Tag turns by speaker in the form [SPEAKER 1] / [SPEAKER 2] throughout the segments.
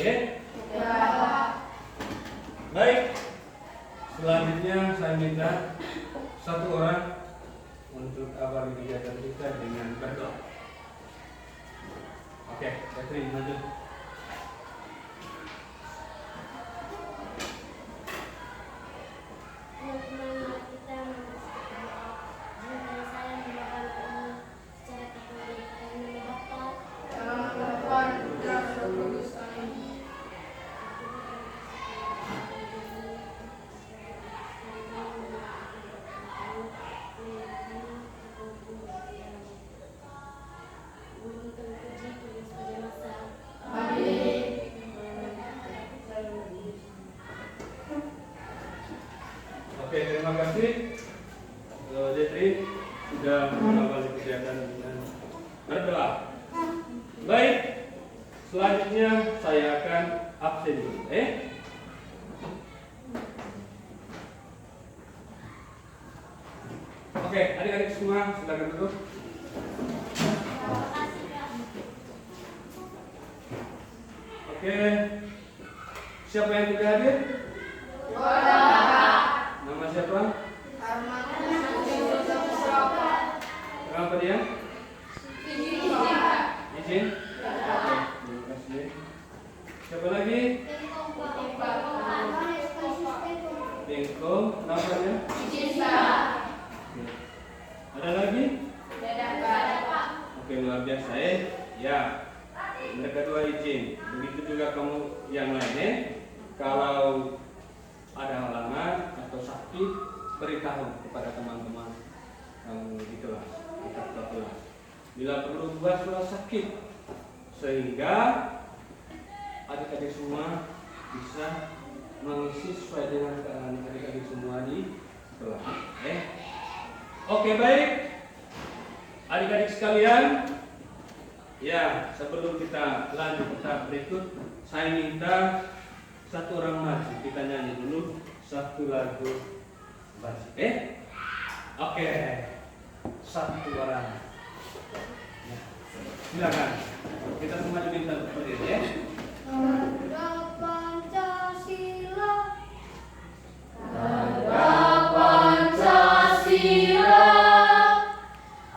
[SPEAKER 1] Ya.
[SPEAKER 2] Baik. Selanjutnya saya minta satu orang untuk awali kegiatan kita dengan berdoa. Oke, Catherine maju. Oke, terima kasih Detri sudah mengawali kegiatan dengan berdoa. Baik, selanjutnya saya akan absen dulu. Oke, adik-adik semua silakan duduk. Oke, siapa yang tidak hadir? Nama siapa? Kenapa dia? Izin? Terima kasih. Siapa lagi? Bengko. Kenapa dia? Ada lagi? Oke, luar biasa ya. Mereka dua izin. Begitu juga kamu yang lain Kalau ada halangan atau sakit, beritahu kepada teman-teman kamu di kelas, di kelas. Bila perlu buat surat sakit, sehingga adik-adik semua bisa mengisi sesuai dengan keadaan adik-adik semua di kelas. Oke, baik, adik-adik sekalian. Ya, sebelum kita lanjut ke tahap berikut, saya minta satu orang maju, kita nyanyi dulu satu lagu basi. Oke, satu orang. Ya, silakan. Kita semua diminta berdiri ya.
[SPEAKER 3] Harga Pancasila.
[SPEAKER 4] Harga Pancasila.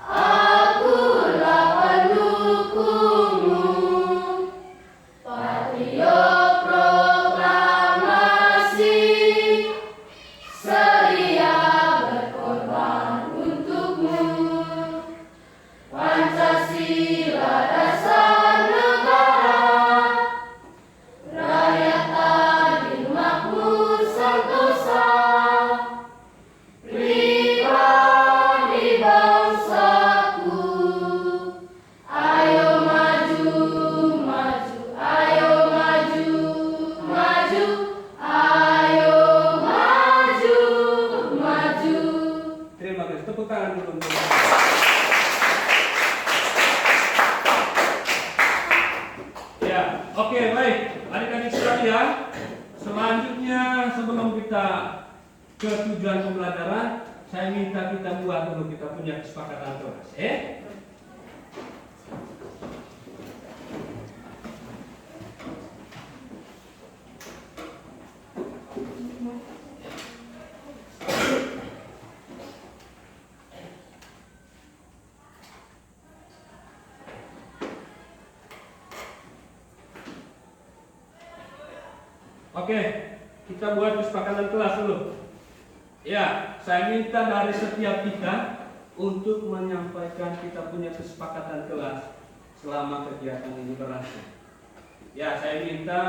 [SPEAKER 4] Akulah pendukungmu. Patriot proklamasi. Sedia berkorban untukmu. Pancasila dasar negara. Rakyat adil makmur sentosa. Pribadi bangsaku. Ayo maju, maju, ayo maju, maju, ayo maju, maju.
[SPEAKER 2] Terima kasih. Tepuk tangan dulu untuk ya, oke, baik. Adik-adik sekalian, selanjutnya sebelum kita ke tujuan pembelajaran, saya minta kita buat dulu, kita punya kesepakatan kelas. Oke, kita buat kesepakatan kelas dulu. Ya, saya minta dari setiap kita untuk menyampaikan kita punya kesepakatan kelas selama kegiatan ini berlangsung. Ya, saya minta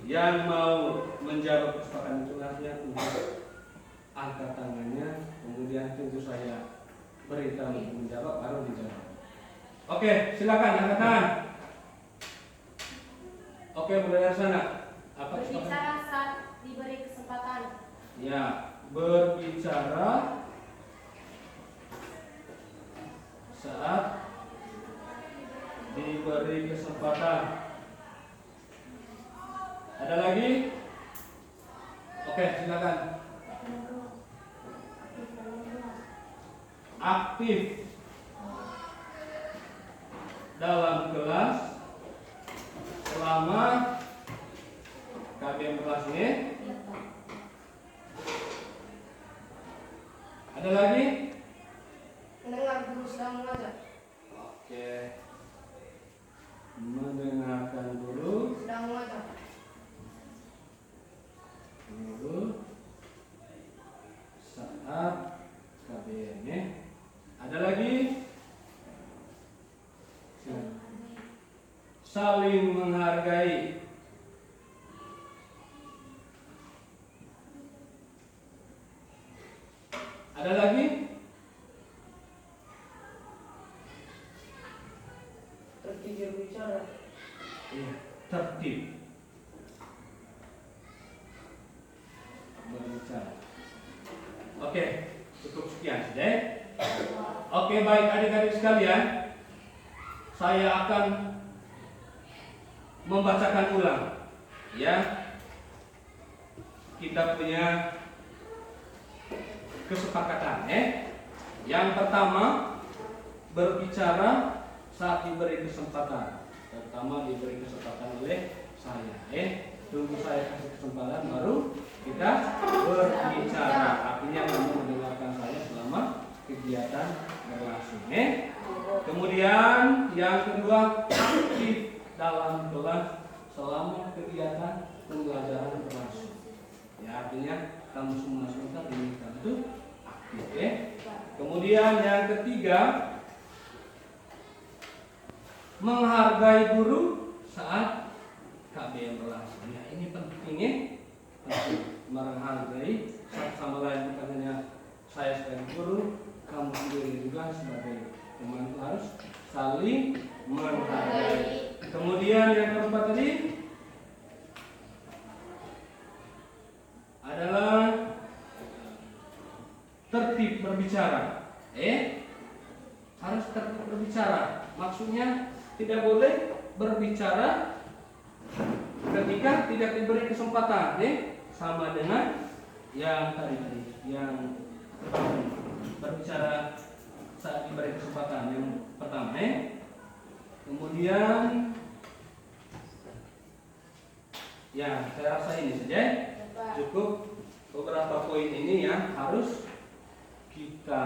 [SPEAKER 2] yang mau menjawab kesepakatan kelasnya untuk angkat tangannya, kemudian tentu saya beritahu untuk menjawab, baru dijawab. Oke, silakan angkat tangan. Oke, mulai dari sana. Apa
[SPEAKER 3] Berbicara saat diberi kesempatan.
[SPEAKER 2] Ya, berbicara saat diberi kesempatan. Ada lagi? Oke, silakan. Aktif dalam kelas selama KBM kelas ini. Ada lagi?
[SPEAKER 3] Mendengar guru sedang mengajar.
[SPEAKER 2] Oke. Mendengarkan guru.
[SPEAKER 3] Sedang mengajar.
[SPEAKER 2] Guru saat KBM ya. Ada lagi? Saling menghargai. Ada lagi?
[SPEAKER 3] Tertib berbicara.
[SPEAKER 2] Iya, tertib berbicara. Oke, cukup sekian saja. Oke, baik adik-adik sekalian, saya akan membacakan ulang. Ya, kita punya kesepakatan. Yang pertama, berbicara saat diberi kesempatan. Pertama diberi kesempatan oleh saya. Tunggu saya kasih kesempatan baru kita berbicara. Artinya kamu mendengarkan saya selama kegiatan berlangsung. Kemudian yang kedua, aktif dalam kelas selama kegiatan pembelajaran berlangsung. Ya, artinya kamu semua diminta untuk aktif. Kemudian yang ketiga, menghargai guru saat KBM berlangsung. Ya, ini pentingnya, menghargai satu sama lain, bukan hanya saya sebagai guru, kamu sendiri juga sebagai teman harus saling menghargai. Kemudian yang keempat tadi adalah tertib berbicara. Harus tertib berbicara. Maksudnya tidak boleh berbicara ketika tidak diberi kesempatan. Sama dengan yang tadi, yang berbicara saat diberi kesempatan yang pertama. Kemudian ya, saya rasa ini saja cukup. Beberapa poin ini yang harus kita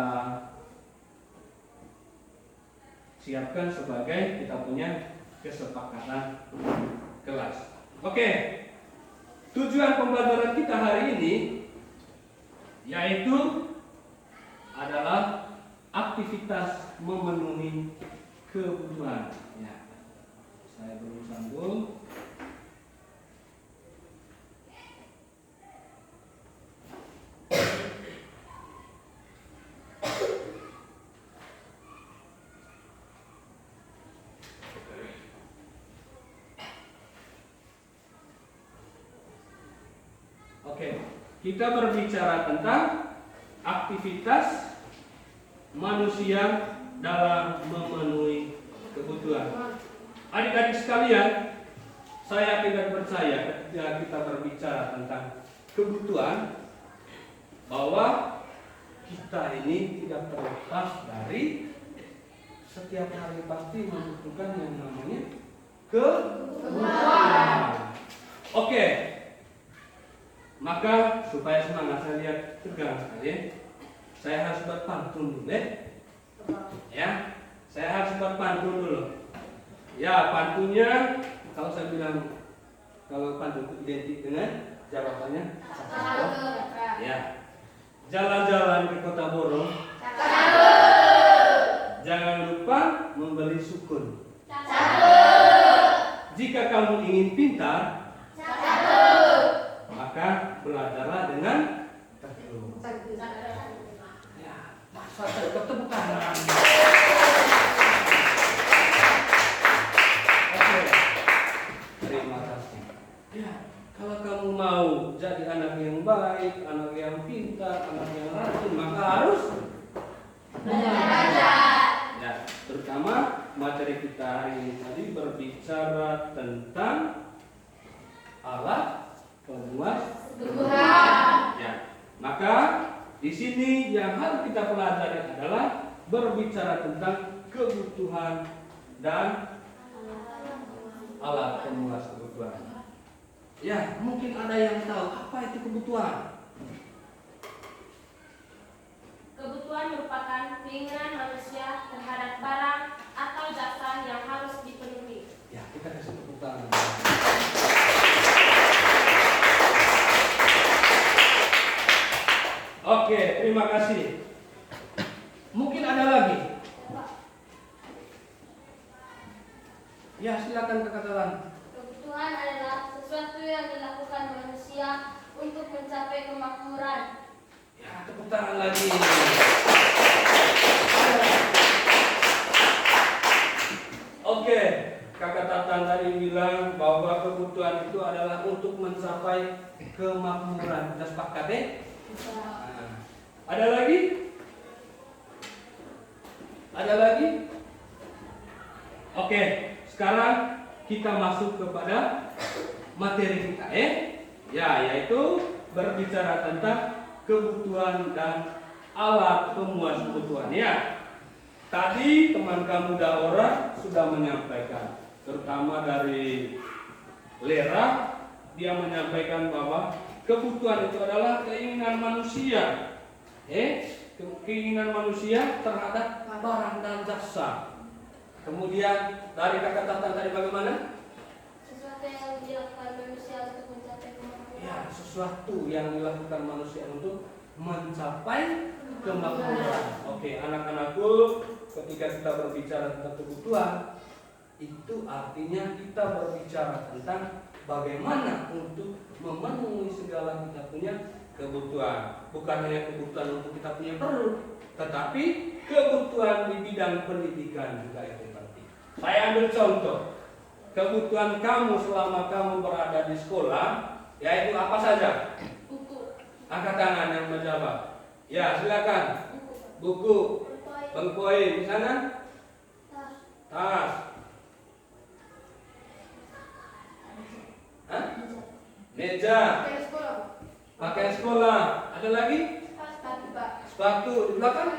[SPEAKER 2] siapkan sebagai kita punya kesepakatan kelas. Oke, tujuan pembelajaran kita hari ini yaitu adalah aktivitas memenuhi kebutuhan. Ya, saya belum sambung. Oke, kita berbicara tentang aktivitas manusia dalam memenuhi kebutuhan. Adik-adik sekalian, saya tidak percaya ketika kita berbicara tentang kebutuhan bahwa kita ini tidak terlepas dari setiap hari pasti membutuhkan yang namanya kebutuhan. Oke. Maka supaya semangat saya lihat tegang sekali, saya harus buat pantun dulu ya. Saya harus buat pantun dulu. Ya, pantunnya kalau saya bilang kalau pantun itu identik dengan jawabannya satu. Ya. Jalan-jalan ke Kota Borong. Jangan lupa membeli sukun. Jika kamu ingin pintar, maka belajarlah dengan tekun. Ya, masa tepuk tangan. Oke, terima kasih. Ya, kalau kamu mau jadi anak yang baik, anak yang pintar, anak yang rajin, maka harus
[SPEAKER 4] belajar.
[SPEAKER 2] Ya, terutama materi kita hari ini tadi berbicara tentang alat pemuas
[SPEAKER 4] kebutuhan.
[SPEAKER 2] Ya, maka di sini yang harus kita pelajari adalah berbicara tentang kebutuhan dan alat pemuas kebutuhan. Ya, mungkin ada yang tahu apa itu kebutuhan.
[SPEAKER 4] Kebutuhan merupakan keinginan manusia terhadap barang atau jasa yang harus dipenuhi.
[SPEAKER 2] Ya, kita kasih tepuk tangan. Oke, terima kasih. Mungkin ada lagi. Ya, silakan Kakak Telan.
[SPEAKER 4] Kebutuhan adalah sesuatu yang dilakukan manusia untuk mencapai kemakmuran.
[SPEAKER 2] Ya, tepuk tangan lagi. Oke, Kakak Tatan tadi bilang bahwa kebutuhan itu adalah untuk mencapai kemakmuran. Kita sepakat ya? Nah, ada lagi? Ada lagi? Oke, sekarang kita masuk kepada materi kita ya, yaitu berbicara tentang kebutuhan dan alat pemuas kebutuhan ya. Tadi teman kamu Daora sudah menyampaikan, terutama dari Lera, dia menyampaikan bahwa kebutuhan itu adalah keinginan manusia, keinginan manusia terhadap barang dan jasa. Kemudian dari Kakak Tatan tadi bagaimana?
[SPEAKER 4] Sesuatu yang dilakukan manusia untuk mencapai kemakmuran.
[SPEAKER 2] Ya, sesuatu yang dilakukan manusia untuk mencapai kemakmuran. Oke, anak-anakku, ketika kita berbicara tentang kebutuhan, itu artinya kita berbicara tentang bagaimana untuk memenuhi segala kita punya kebutuhan. Bukan hanya kebutuhan untuk kita punya perlu, tetapi kebutuhan di bidang pendidikan juga itu penting. Saya ambil contoh, kebutuhan kamu selama kamu berada di sekolah, yaitu apa saja?
[SPEAKER 4] Buku.
[SPEAKER 2] Angkat tangan yang menjawab. Ya, silakan. Buku, bengkoin, di sana? Tas. Hah? Meja.
[SPEAKER 3] Kayak sekolah.
[SPEAKER 2] Pakaian sekolah. Ada lagi?
[SPEAKER 3] Sepatu, Pak.
[SPEAKER 2] Sepatu di belakang?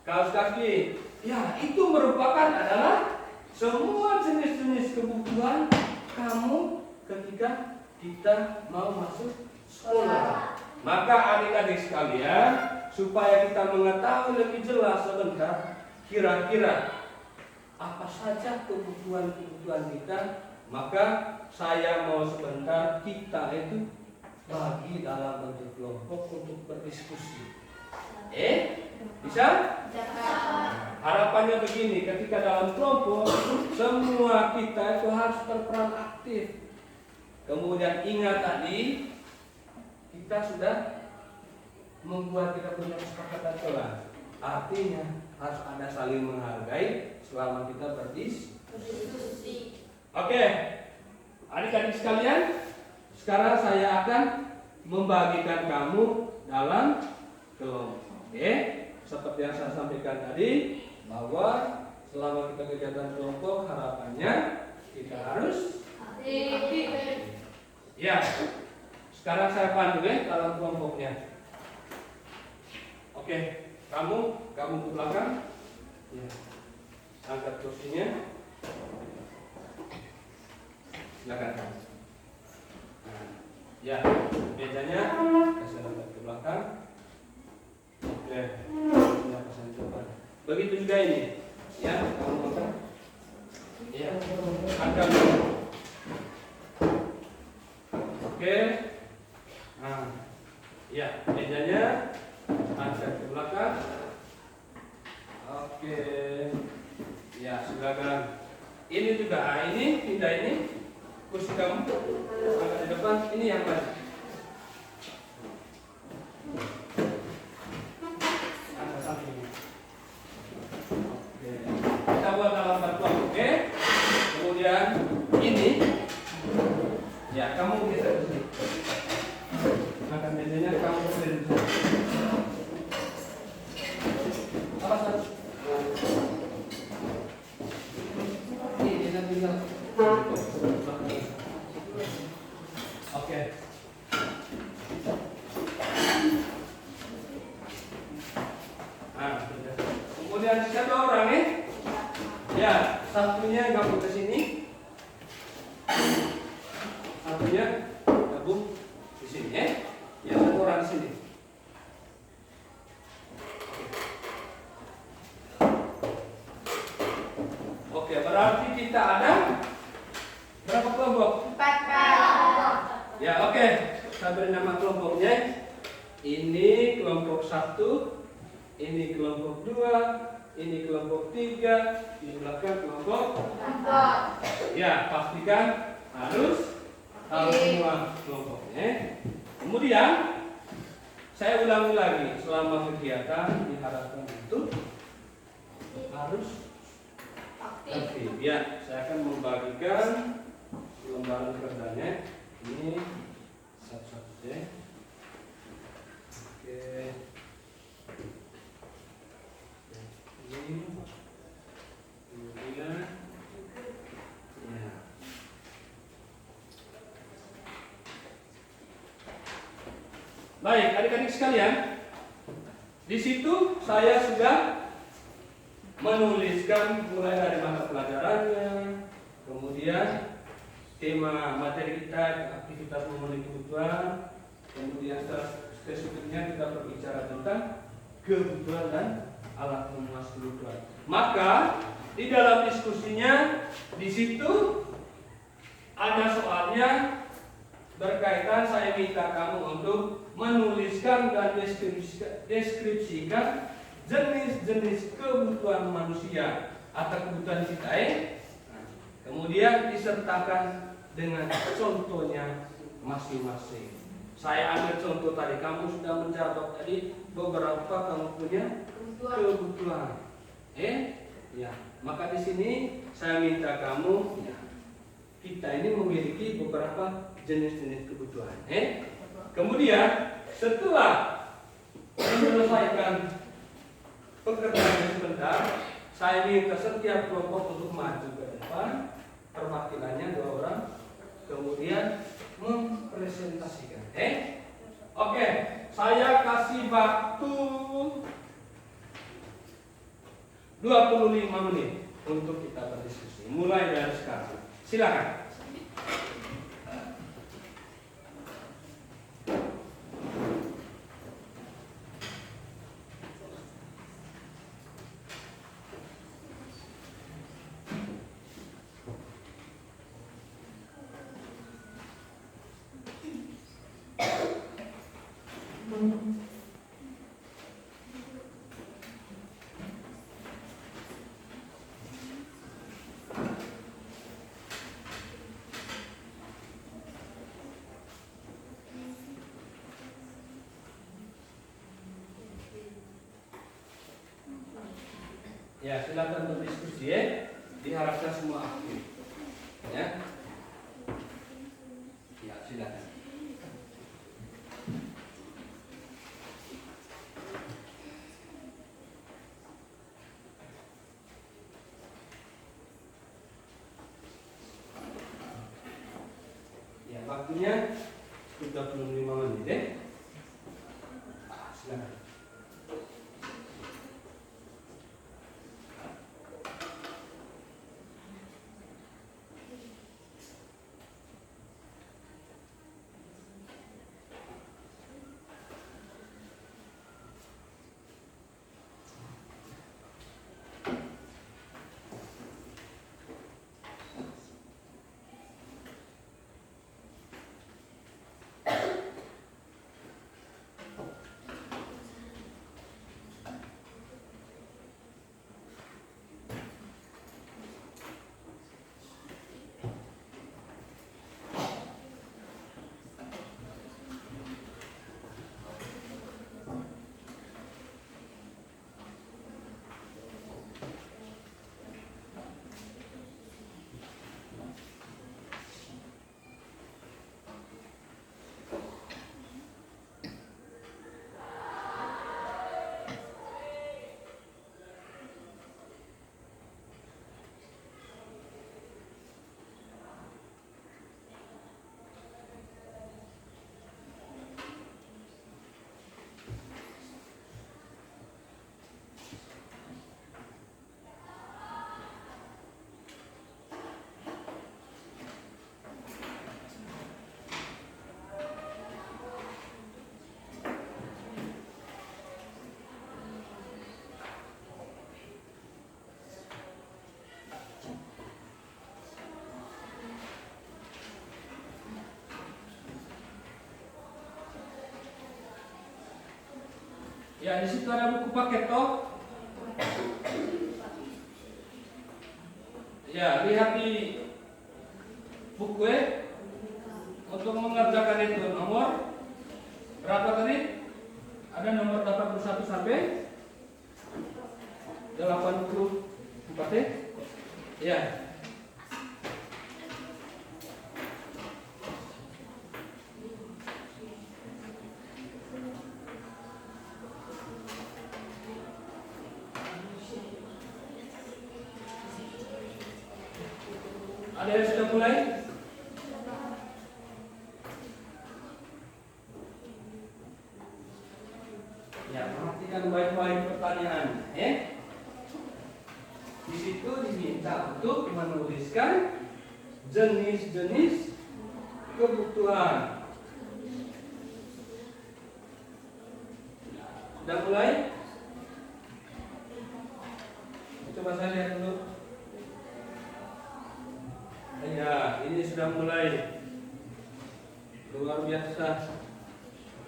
[SPEAKER 2] Kaos kaki. Ya, itu merupakan adalah semua jenis-jenis kebutuhan kamu ketika kita mau masuk sekolah. Maka adik-adik sekalian, supaya kita mengetahui lebih jelas sebentar kira-kira apa saja kebutuhan-kebutuhan kita, maka saya mau sebentar kita itu bagi dalam bentuk kelompok untuk berdiskusi. Bisa? Harapannya begini, ketika dalam kelompok semua kita itu harus berperan aktif. Kemudian ingat tadi kita sudah membuat kita punya kesepakatan kelas. Artinya harus ada saling menghargai selama kita berdiskusi. Oke, adik-adik sekalian, sekarang saya akan membagikan kamu dalam kelompok. Seperti yang saya sampaikan tadi, bahwa selama kita kegiatan kelompok, harapannya kita harus aktif. Ya, sekarang saya pandu dalam kelompoknya. Oke, kamu ke belakang. Ya. Angkat kursinya. Silakan. Nah, ya, mejanya kasih angkat ke belakang. Oke, ya, pasang depan. Begitu juga ini. Ya, kamu angkat. Ya, angkat. Oke. Nah, ya, mejanya angkat ke belakang. Oke. Ya, silakan. Ini juga, ini pindah ini. Kursi kamu angkat di depan. Ini yang mana? Angkat samping. Oke. Kita buat dalam bantuan, oke? Kemudian ini. Ya, kamu geser ke sini. Angkat mejanya, kamu geser ke sini. Apa satu? Ini nanti tinggal. Oke. Nah, kemudian siapa orang ya, satunya gabung ke sini. Satunya bergabung di sini ya. Ya, satu orang di sini. Oke, berarti kita ada berapa kelompok?
[SPEAKER 3] 4 kelompok.
[SPEAKER 2] Ya, oke. Saya beri nama kelompoknya. Ini kelompok 1, ini kelompok 2, ini kelompok 3, di belakang kelompok
[SPEAKER 3] 4.
[SPEAKER 2] ya, pastikan harus semua kelompoknya. Kemudian saya ulangi lagi, selama kegiatan diharapkan itu harus aktif. Ya, saya akan membagikan lembaran kerjanya. Ini satu-satu ya. Oke. Ini kemudian ya. Baik, adik-adik sekalian, di situ saya sudah menuliskan mulai dari mata pelajarannya, kemudian tema materi kita, aktivitas memenuhi kebutuhan, kemudian spesifiknya kita berbicara tentang kebutuhan dan alat memuas kebutuhan. Maka di dalam diskusinya di situ ada soalnya berkaitan, saya minta kamu untuk menuliskan dan deskripsikan jenis-jenis kebutuhan manusia atau kebutuhan kita. Kemudian disertakan dengan contohnya masing-masing. Saya ambil contoh tadi, kamu sudah menjawab tadi beberapa kamu punya kebutuhan. Ya, maka di sini saya minta kamu, ya, kita ini memiliki beberapa jenis-jenis kebutuhan. Kemudian setelah menyelesaikan pekerjaan sebentar, saya minta setiap kelompok untuk maju ke depan, perwakilannya 2 orang, kemudian mempresentasikan. Oke, saya kasih waktu 25 menit untuk kita berdiskusi. Mulai dari sekarang. Silakan. Ya, silakan berdiskusi ya. Diharapkan semua aktif. Ya. Ya, silakan. Ya, waktunya 35 menit ya. Silakan. Ya, di situ ada buku paket toh. Ya, lihat di buku untuk mengerjakan itu nomor berapa tadi? Ada nomor 81 sampai 84 ya. Ada yang sudah mulai? Ya, perhatikan baik-baik pertanyaan. Di situ diminta untuk menuliskan jenis-jenis kebutuhan. Sudah mulai? Coba saya lihat dulu. Ya, ini sudah mulai. Luar biasa.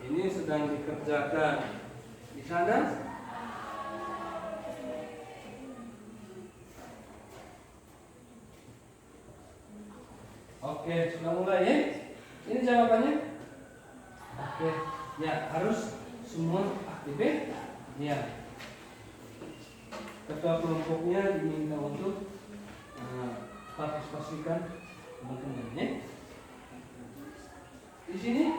[SPEAKER 2] Ini sedang dikerjakan. Di sana? Oke, sudah mulai ya. Ini jawabannya. Oke, ya harus semua aktif ya. Ketua kelompoknya diminta untuk partisipasikan teman-teman ya. Di sini,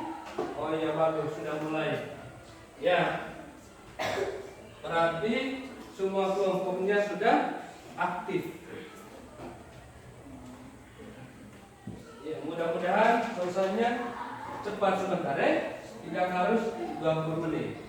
[SPEAKER 2] oh ya bagus sudah mulai. Ya, berarti semua kelompoknya sudah aktif. Ya, mudah-mudahan selesainya cepat sebentar ya. Tidak harus 20 menit.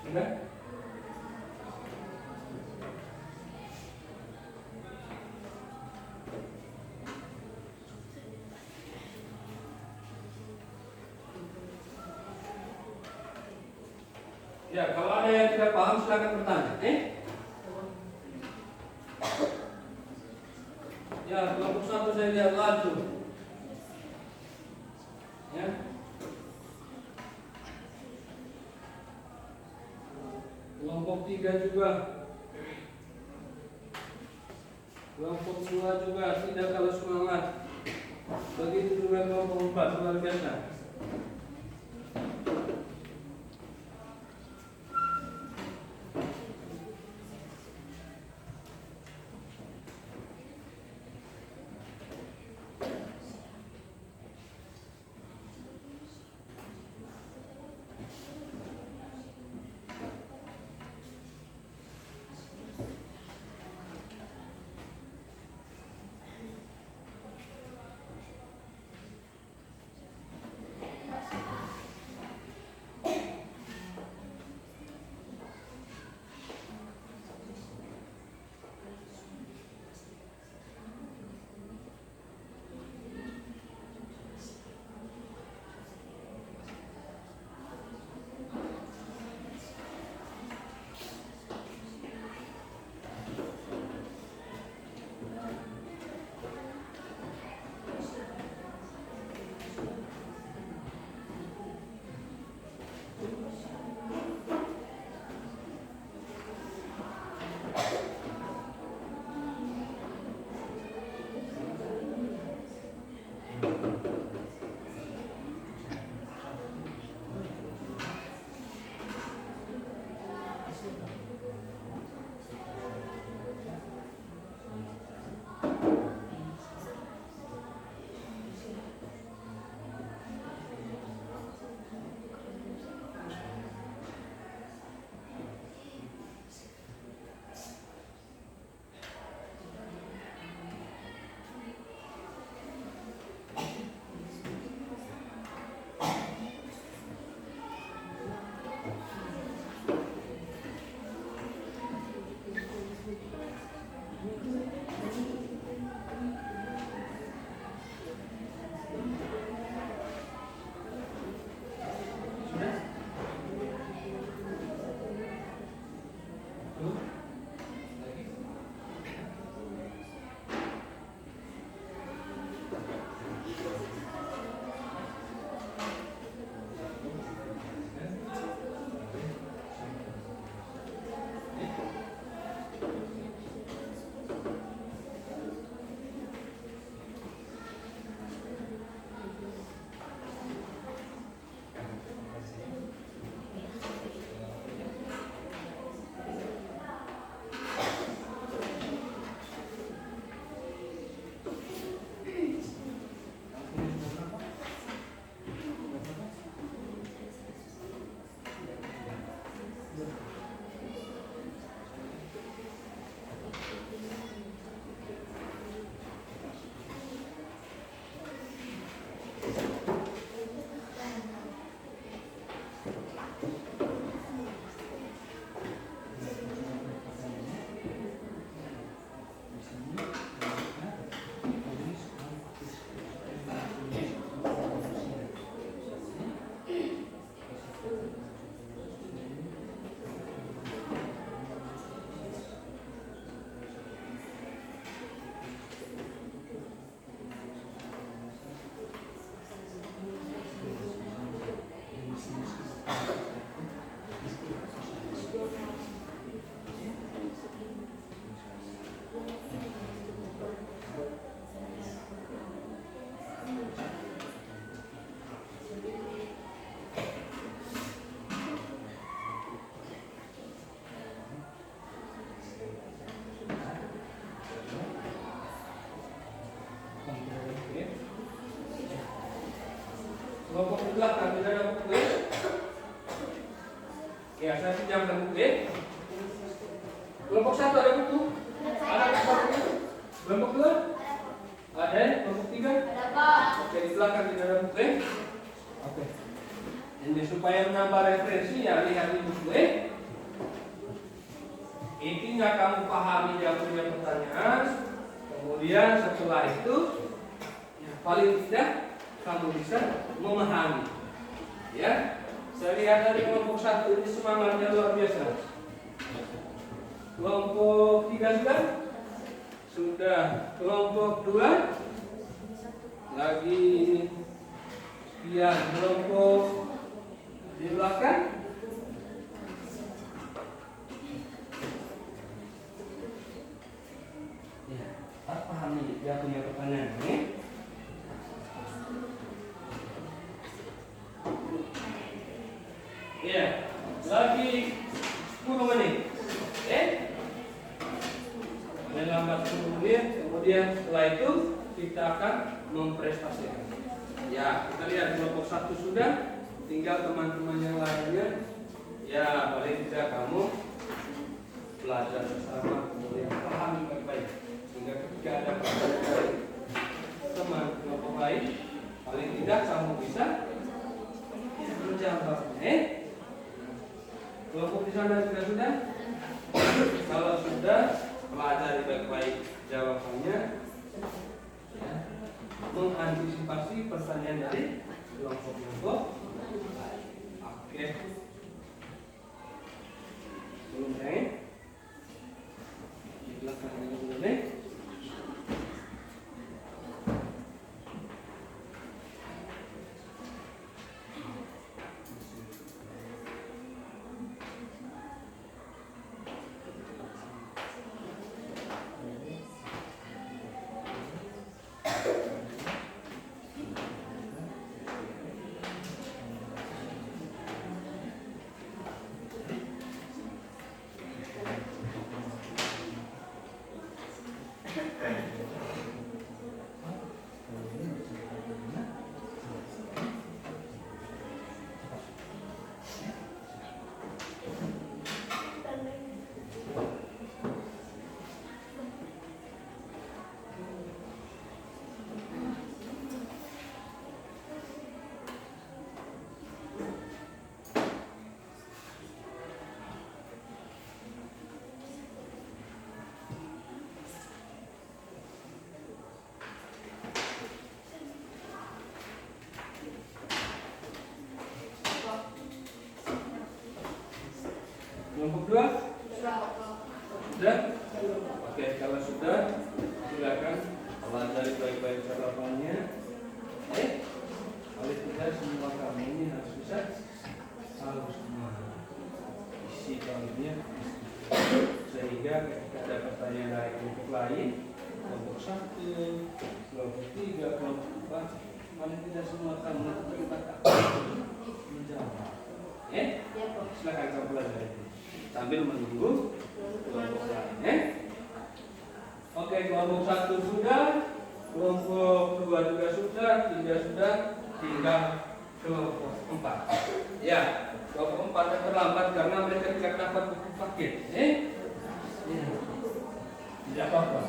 [SPEAKER 2] Sudah? Ya, kalau ada yang tidak paham silakan bertanya. Ya, kelompok 1 saya lihat laju. Ya. Kelompok 3 juga. Kelompok 2 juga tidak kalah semangat. Begitu juga kelompok 4 luar biasa. belakang tidak ada buku ya. Ya, saya pinjamkan buku ya. Kelompok 1 ada buku? Ada buku? Kelompok 2? Ada ya? Kelompok 3?
[SPEAKER 3] Ada, Pak.
[SPEAKER 2] Oke, di belakang tidak ada buku ya. Oke. Ini supaya menambah referensi ya, lihat di buku ya. Intinya kamu pahami dia punya pertanyaan. Kemudian setelah itu ya, paling tidak kamu bisa memahami. Ya, saya lihat dari kelompok 1 ini semangatnya luar biasa. Kelompok 3 sudah? Sudah. Kelompok 2 lagi ya, kelompok di belakang ya, pahami dia punya pertanyaan ini. Ya, lagi 10 menit. Melambat 10 menit, kemudian setelah itu kita akan memprestasikan. Ya, kita lihat kelompok 1 sudah, tinggal teman-teman yang lainnya. Ya, paling tidak kamu belajar bersama, kemudian pahami baik-baik. Sehingga ketika ada pertanyaan dari teman kelompok lain, paling tidak kamu bisa menjawabnya. Kelompok di sana juga sudah? Kalau sudah, pelajari baik-baik jawabannya. Ya. Mengantisipasi pertanyaan dari kelompok-kelompok. Oke. Belum naik. Di belakang ini belum naik. Kelompok 2? Sudah? Oke, kalau sudah, silakan pelajari baik-baik jawabannya. Paling tidak semua kami ini harus bisa tahu semua isi kalumnya, sehingga ketika ada pertanyaan dari kelompok lain, kelompok 1, kelompok 3, kelompok 4, paling tidak semua kamu kita menjawab. Silakan kamu pelajari sambil menunggu kelompok lain. Oke, kelompok 1 sudah, kelompok 2 juga sudah, 3 sudah, tinggal kelompok 4. Ya, kelompok 4 yang terlambat karena mereka tidak dapat buku paket. Ya. Tidak apa-apa.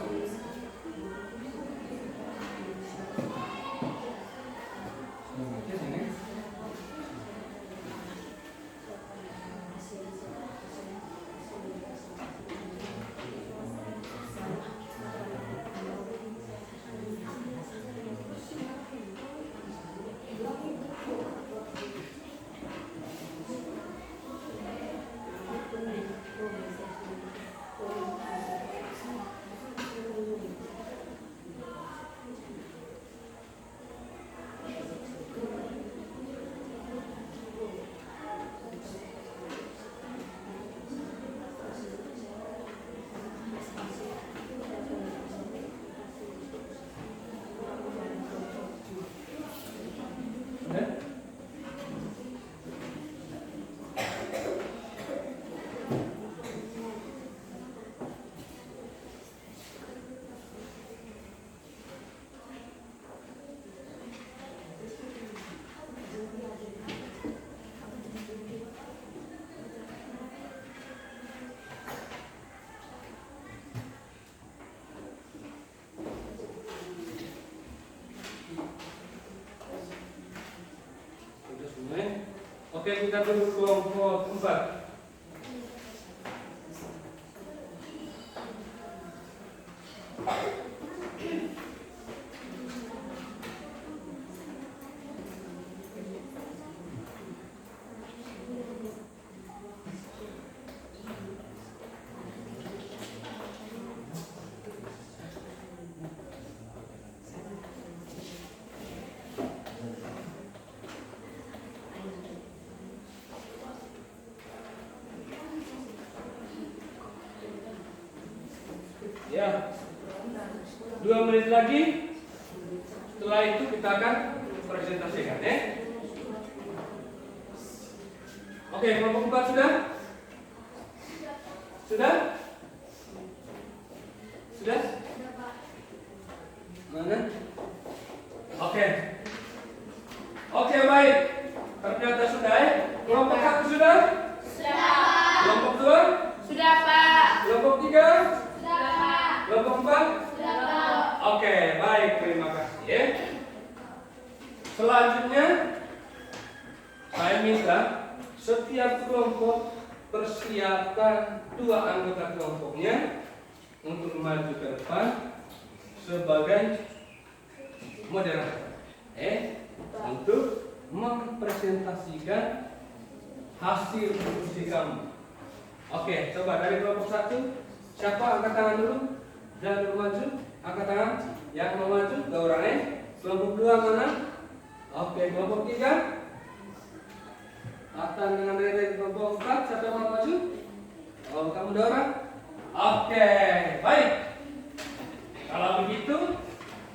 [SPEAKER 2] Oke, kita tunggu kelompok 4. Ya, 2 menit lagi. Setelah itu kita akan presentasikan, ya. Oke, kelompok 4 sudah? Sudah? Sudah? Mana? Oke. Oke, baik. Ternyata sudah, ya. Kelompok 1 sudah?
[SPEAKER 3] Sudah, Pak.
[SPEAKER 2] Kelompok 2?
[SPEAKER 3] Sudah, Pak.
[SPEAKER 2] Kelompok 3?
[SPEAKER 3] Sudah, Pak.
[SPEAKER 2] Kelompok 4?
[SPEAKER 3] Sudah, Pak.
[SPEAKER 2] Oke, baik, terima kasih, ya. Selanjutnya saya minta setiap kelompok persiapkan 2 anggota kelompoknya untuk maju ke depan sebagai moderator, untuk mempresentasikan hasil diskusi kamu. Oke, coba dari kelompok 1, siapa angkat tangan dulu? Jangan dulu maju, angkat tangan. Yang mau maju, gak orangnya. Kelompok 2 mana? Oke, kelompok 3. Akan dengan dari kelompok 4, siapa yang mau maju? Oh, kamu ada orang? Oke, baik. Kalau begitu,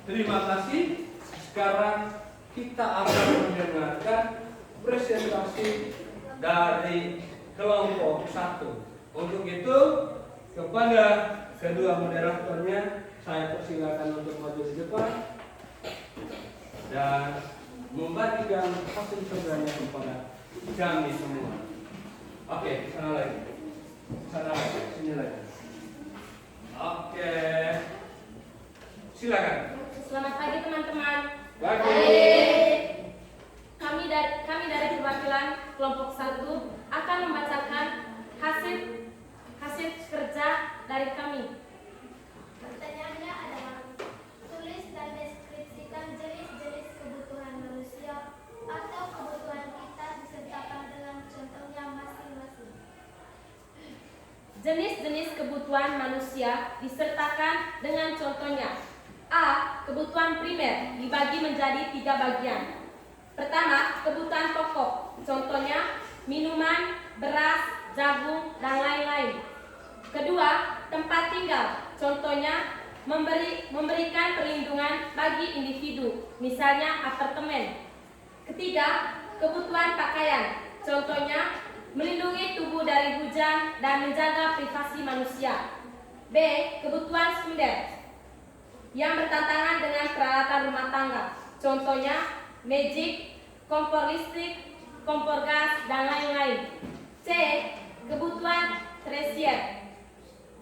[SPEAKER 2] terima kasih. Sekarang kita akan mendengarkan presentasi dari kelompok 1. Untuk itu, kepada kedua moderatornya saya persilakan untuk maju di depan dan membagikan hasil kerjanya kepada kami semua. Oke, sana lagi. Sana lagi, sini lagi. Oke. Silakan.
[SPEAKER 4] Selamat pagi teman-teman.
[SPEAKER 2] Baik.
[SPEAKER 4] Kami dari perwakilan kelompok 1 akan membacakan hasil kerja dari kami.
[SPEAKER 3] Pertanyaannya adalah tulis dan deskripsikan jenis-jenis kebutuhan manusia atau kebutuhan kita disertakan dengan contohnya masing-masing.
[SPEAKER 4] Jenis-jenis kebutuhan manusia disertakan dengan contohnya. A. Kebutuhan primer dibagi menjadi 3 bagian. Pertama, kebutuhan pokok, contohnya minuman, beras, jagung, dan lain-lain. Kedua, tempat tinggal, contohnya memberikan perlindungan bagi individu, misalnya apartemen. Ketiga, kebutuhan pakaian, contohnya melindungi tubuh dari hujan dan menjaga privasi manusia. B. Kebutuhan sekunder yang bertentangan dengan peralatan rumah tangga, contohnya magic, kompor listrik, kompor gas, dan lain-lain. C. Kebutuhan tersier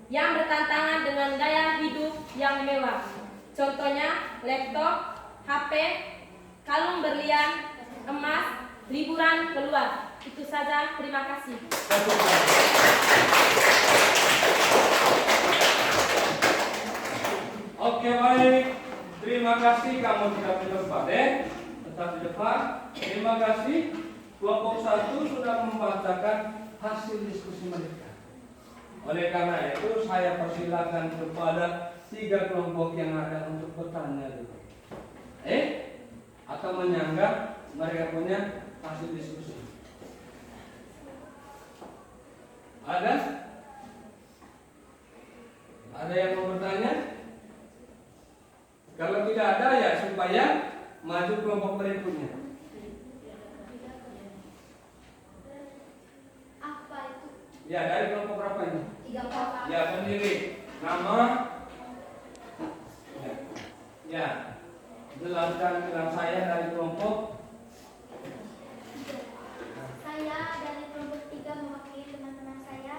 [SPEAKER 4] yang bertentangan dengan gaya hidup yang mewah, contohnya laptop, HP, kalung berlian, emas, liburan keluar. Itu saja, terima kasih.
[SPEAKER 2] Oke, baik. Terima kasih kamu tetap di depan, tetap di depan. Terima kasih. Kelompok 1 sudah membacakan hasil diskusi mereka. Oleh karena itu saya persilakan kepada 3 kelompok yang ada untuk bertanya dulu. Atau menyanggah mereka punya hasil diskusi. Ada? Ada yang mau bertanya? Kalau tidak ada ya supaya maju kelompok berikutnya.
[SPEAKER 3] Apa itu?
[SPEAKER 2] Ya, dari kelompok berapa ini?
[SPEAKER 3] 3, Pak.
[SPEAKER 2] Ya, berdiri. Nama. Ya. Jelaskan dengan saya dari kelompok.
[SPEAKER 3] Saya dari kelompok 3 mewakili teman-teman saya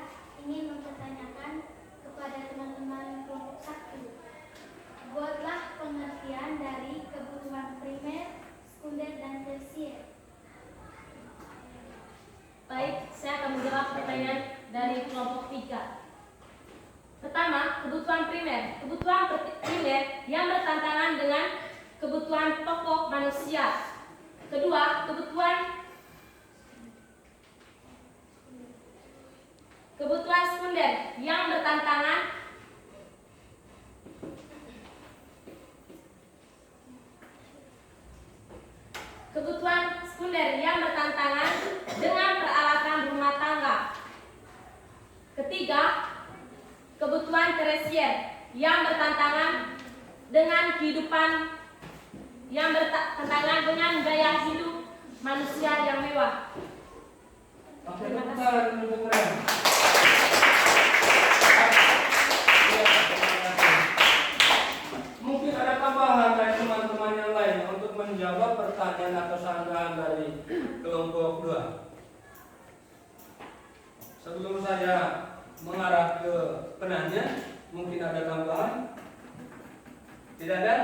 [SPEAKER 3] ingin mempertanyakan kepada teman-teman kelompok 1. Buatlah pengertian dari kebutuhan primer, sekunder, dan tersier.
[SPEAKER 4] menjawab pertanyaan dari kelompok 3. Pertama, kebutuhan primer. Kebutuhan primer yang bertentangan dengan kebutuhan pokok manusia. Kedua, kebutuhan sekunder yang bertentangan dengan peralatan rumah tangga. Ketiga, kebutuhan tersier yang bertentangan dengan dengan gaya hidup manusia yang mewah.
[SPEAKER 2] Oke,
[SPEAKER 4] Terima
[SPEAKER 2] tepuk
[SPEAKER 4] kasih.
[SPEAKER 2] tangan untuk kalian. Mungkin ada tambahan dari teman-teman yang lain untuk menjawab pertanyaan atau sanggahan dari kelompok 2. Sebelum saya mengarah ke penanya, mungkin ada tambahan? Tidak ada?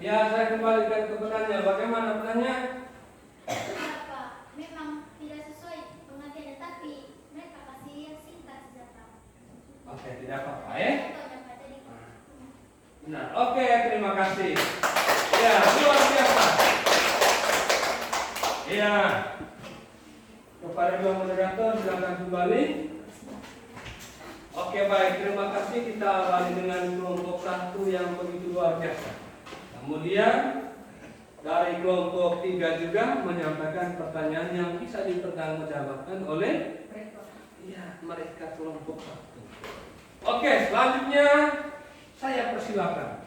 [SPEAKER 2] Ya, saya kembalikan ke penanya. Bagaimana penanya?
[SPEAKER 3] Kenapa? Memang tidak sesuai pengertian, tapi mereka kasih yang singkat saja, Pak.
[SPEAKER 2] Oke, tidak apa-apa ya.
[SPEAKER 3] Contohnya, Pak, tadi.
[SPEAKER 2] Nah, oke, terima kasih. Ya, luar biasa. Ya, kepada dua moderator silakan kembali. Oke, baik, terima kasih. Kita awali dengan kelompok 1 yang begitu luar biasa. Kemudian dari kelompok 3 juga menyampaikan pertanyaan yang bisa dipertanggungjawabkan oleh mereka kelompok 1. Oke, selanjutnya saya persilakan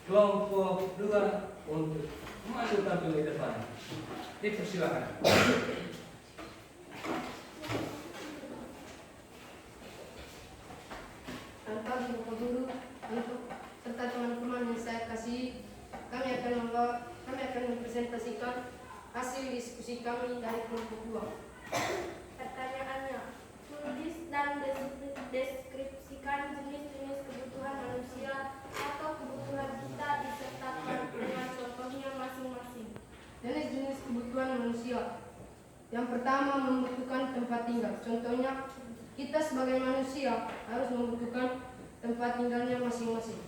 [SPEAKER 2] kelompok 2 untuk maju tampil di depan. Dipersilakan.
[SPEAKER 1] Tanpa Bapak Guru, untuk serta teman-teman yang saya kasih, kami akan mempresentasikan hasil diskusi kami dari kelompok 2.
[SPEAKER 3] Pertanyaannya, tulis dan deskripsikan jenis-jenis kebutuhan manusia atau kebutuhan kita disertakan dengan contohnya masing-masing.
[SPEAKER 1] Jenis-jenis kebutuhan manusia. Yang pertama, membutuhkan tempat tinggal. Contohnya, kita sebagai manusia harus membutuhkan tempat tinggalnya masing-masing.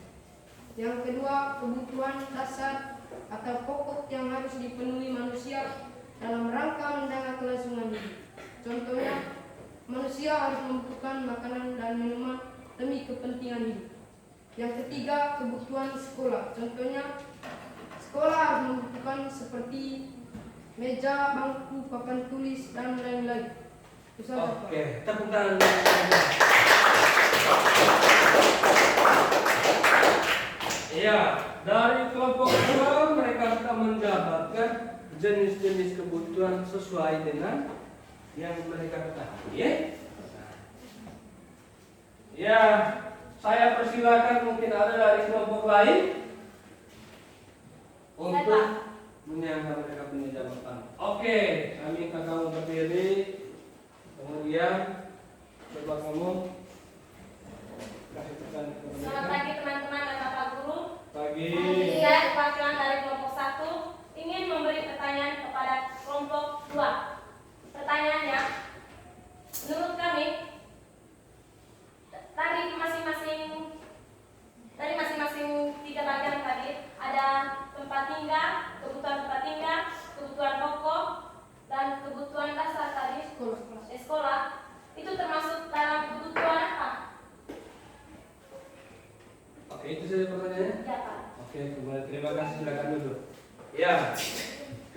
[SPEAKER 1] Yang kedua, kebutuhan dasar atau pokok yang harus dipenuhi manusia dalam rangka menjaga kelangsungan hidup. Contohnya, manusia harus membutuhkan makanan dan minuman demi kepentingan hidup. Yang ketiga, kebutuhan sekolah. Contohnya, sekolah harus membutuhkan seperti meja, bangku, papan tulis, dan lain-lain. Itu saja, Pak.
[SPEAKER 2] Oke, tepuk tangan. Ya, dari kelompok 2 mereka sudah menjabarkan jenis-jenis kebutuhan sesuai dengan yang mereka ketahui. Ya, saya persilakan mungkin ada dari kelompok lain untuk menyangka mereka punya jawaban. Oke, kami minta kamu berdiri. Kemudian coba kamu kasih pesan kepada
[SPEAKER 4] Selamat
[SPEAKER 2] mereka.
[SPEAKER 4] pagi teman-teman dan Bapak Guru.
[SPEAKER 2] Pagi.
[SPEAKER 4] Saya perwakilan dari kelompok 1 ingin memberi pertanyaan kepada kelompok 2. Pertanyaannya, menurut kami dari masing-masing 3 bagian tadi ada tempat tinggal, kebutuhan pokok, dan kebutuhan dasar tadi sekolah. Itu termasuk dalam kebutuhan apa?
[SPEAKER 2] Oke, itu saja pertanyaannya.
[SPEAKER 4] Ya, Pak.
[SPEAKER 2] Oke, kemudian terima kasih, silakan dulu. Ya,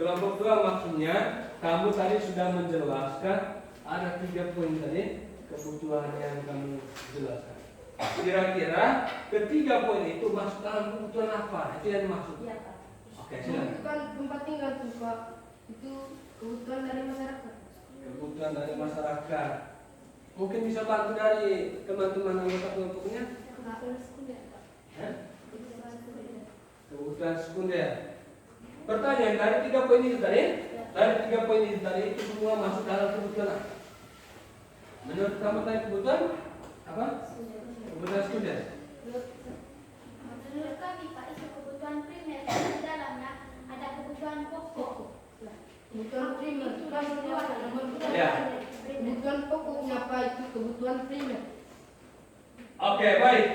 [SPEAKER 2] kelompok 2 maksudnya kamu tadi sudah menjelaskan ada 3 poin tadi kebutuhan yang kamu jelaskan. Kira-kira ketiga poin itu masuk dalam kebutuhan apa? Itu yang dimaksud.
[SPEAKER 4] Iya, Pak.
[SPEAKER 2] Oke, silakan.
[SPEAKER 1] Membutuhkan tempat tinggal tuh, Pak. Itu kebutuhan dari masyarakat.
[SPEAKER 2] Kebutuhan dari masyarakat. Mungkin bisa bantu dari teman-teman anggota kelompoknya.
[SPEAKER 3] Kebutuhan sekunder, Pak.
[SPEAKER 2] Hah?
[SPEAKER 3] Kebutuhan sekunder.
[SPEAKER 2] Kebutuhan sekunder. Pertanyaan dari 3 poin itu tadi, itu semua masuk dalam kebutuhan apa? Menurut kamu tadi kebutuhan apa? Kebutuhan sekunder.
[SPEAKER 3] Menurut kami, Pak, itu kebutuhan primer. Di dalamnya ada kebutuhan pokok.
[SPEAKER 1] Kebutuhan primer.
[SPEAKER 3] Itu nomor 2.
[SPEAKER 2] Ya.
[SPEAKER 1] Kebutuhan pokok apa itu kebutuhan primer?
[SPEAKER 2] Oke, baik.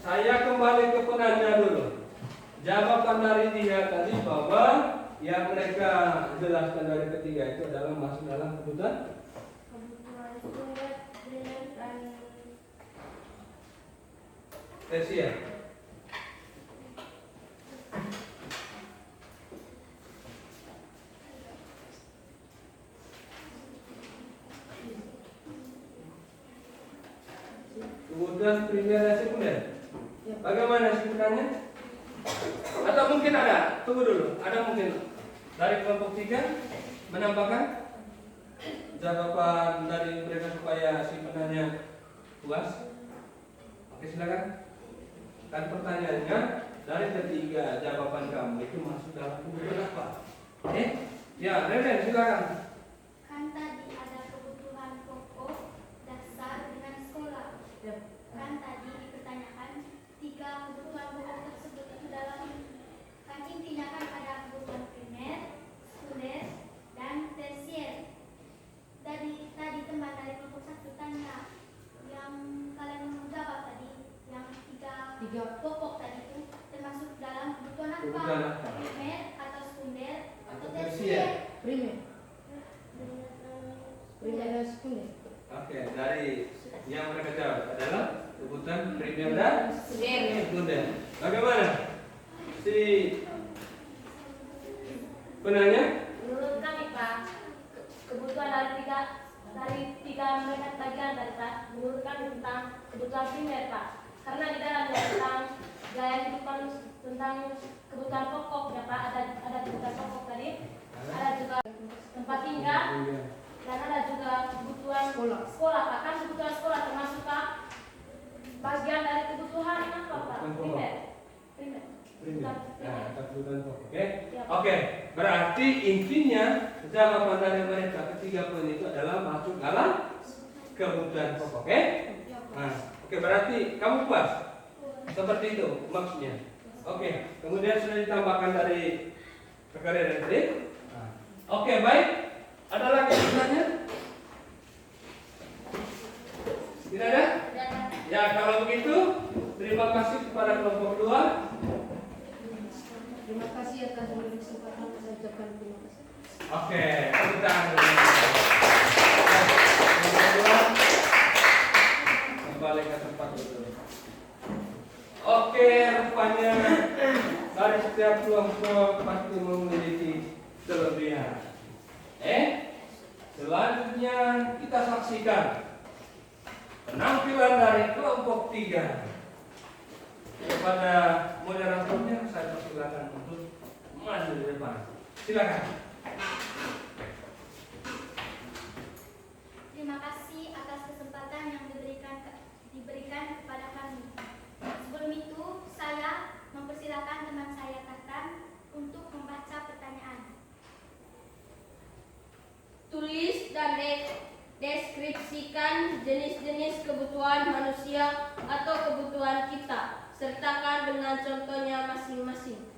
[SPEAKER 2] Saya kembali ke penanya dulu. Jawaban dari dia tadi bahwa yang mereka jelaskan dari ketiga itu adalah masuk dalam kebutuhan
[SPEAKER 3] sekunder, primer, dan
[SPEAKER 2] tersier. Kebutuhan primer dan sekunder. Bagaimana sebutannya? Atau mungkin ada, tunggu dulu, ada mungkin dari kelompok 3 menambahkan jawaban dari mereka supaya si penanya puas. Oke, silakan. Kan pertanyaannya dari ketiga jawaban kamu itu masuk dalam kebutuhan apa? Ya, Reden silakan.
[SPEAKER 3] kan tadi ada kebutuhan pokok dasar dengan sekolah. Kan tadi dipertanyakan 3 kebutuhan pokok tersebut itu dalam, kan intinya kan ada kebutuhan primer, sekunder, dan tersier. Tadi teman dari kelompok 1 tanya yang kalian mau jawab tadi, yang 3 pokok tadi itu termasuk dalam kebutuhan apa?
[SPEAKER 2] Kebutuhan apa?
[SPEAKER 3] Primer atau sekunder atau
[SPEAKER 2] Tersier.
[SPEAKER 3] tersier?
[SPEAKER 1] Primer. Primer dan sekunder.
[SPEAKER 2] Oke, dari yang mereka jawab adalah kebutuhan primer dan sekunder. Bagaimana? Si penanya?
[SPEAKER 4] Menurut kami Pak, kebutuhan dari tiga mereka bagian dari Pak, menurut kami tentang kebutuhan primer Pak. Karena di dalamnya tentang gaya hidup manusia, tentang kebutuhan pokok ya Pak, ada kebutuhan pokok tadi, ada juga tempat tinggal, dan ada juga kebutuhan sekolah Pak. Kan kebutuhan sekolah termasuk Pak bagian dari kebutuhan apa Pak? Primer.
[SPEAKER 2] Primer.
[SPEAKER 4] Kebutuhan primer.
[SPEAKER 2] Nah, kebutuhan pokok. Oke.
[SPEAKER 4] Ya, Pak.
[SPEAKER 2] Oke, berarti intinya jawaban dari mereka ketiga poin itu adalah masuk dalam kebutuhan pokok. Oke? Nah, oke, berarti kamu puas? Seperti itu maksudnya. Oke, kemudian sudah ditambahkan dari rekan tadi. Nah, oke, baik. Ada lagi pertanyaan? Tidak ada? Ya, kalau begitu terima kasih kepada kelompok 2.
[SPEAKER 1] Terima kasih atas memberi kesempatan saya ucapkan terima kasih.
[SPEAKER 2] Oke, tepuk tangan dulu. Kembali ke tempat dulu. Oke, rupanya dari setiap kelompok pasti memiliki kelebihan. Selanjutnya kita saksikan penampilan dari kelompok 3. Kepada moderatornya saya persilakan untuk maju di depan. Silakan.
[SPEAKER 3] Terima kasih atas kesempatan yang diberikan kepada kami. Sebelum itu, saya mempersilakan teman saya Tatan untuk membaca pertanyaan.
[SPEAKER 1] Tulis dan deskripsikan jenis-jenis kebutuhan manusia atau kebutuhan kita. Sertakan dengan contohnya masing-masing.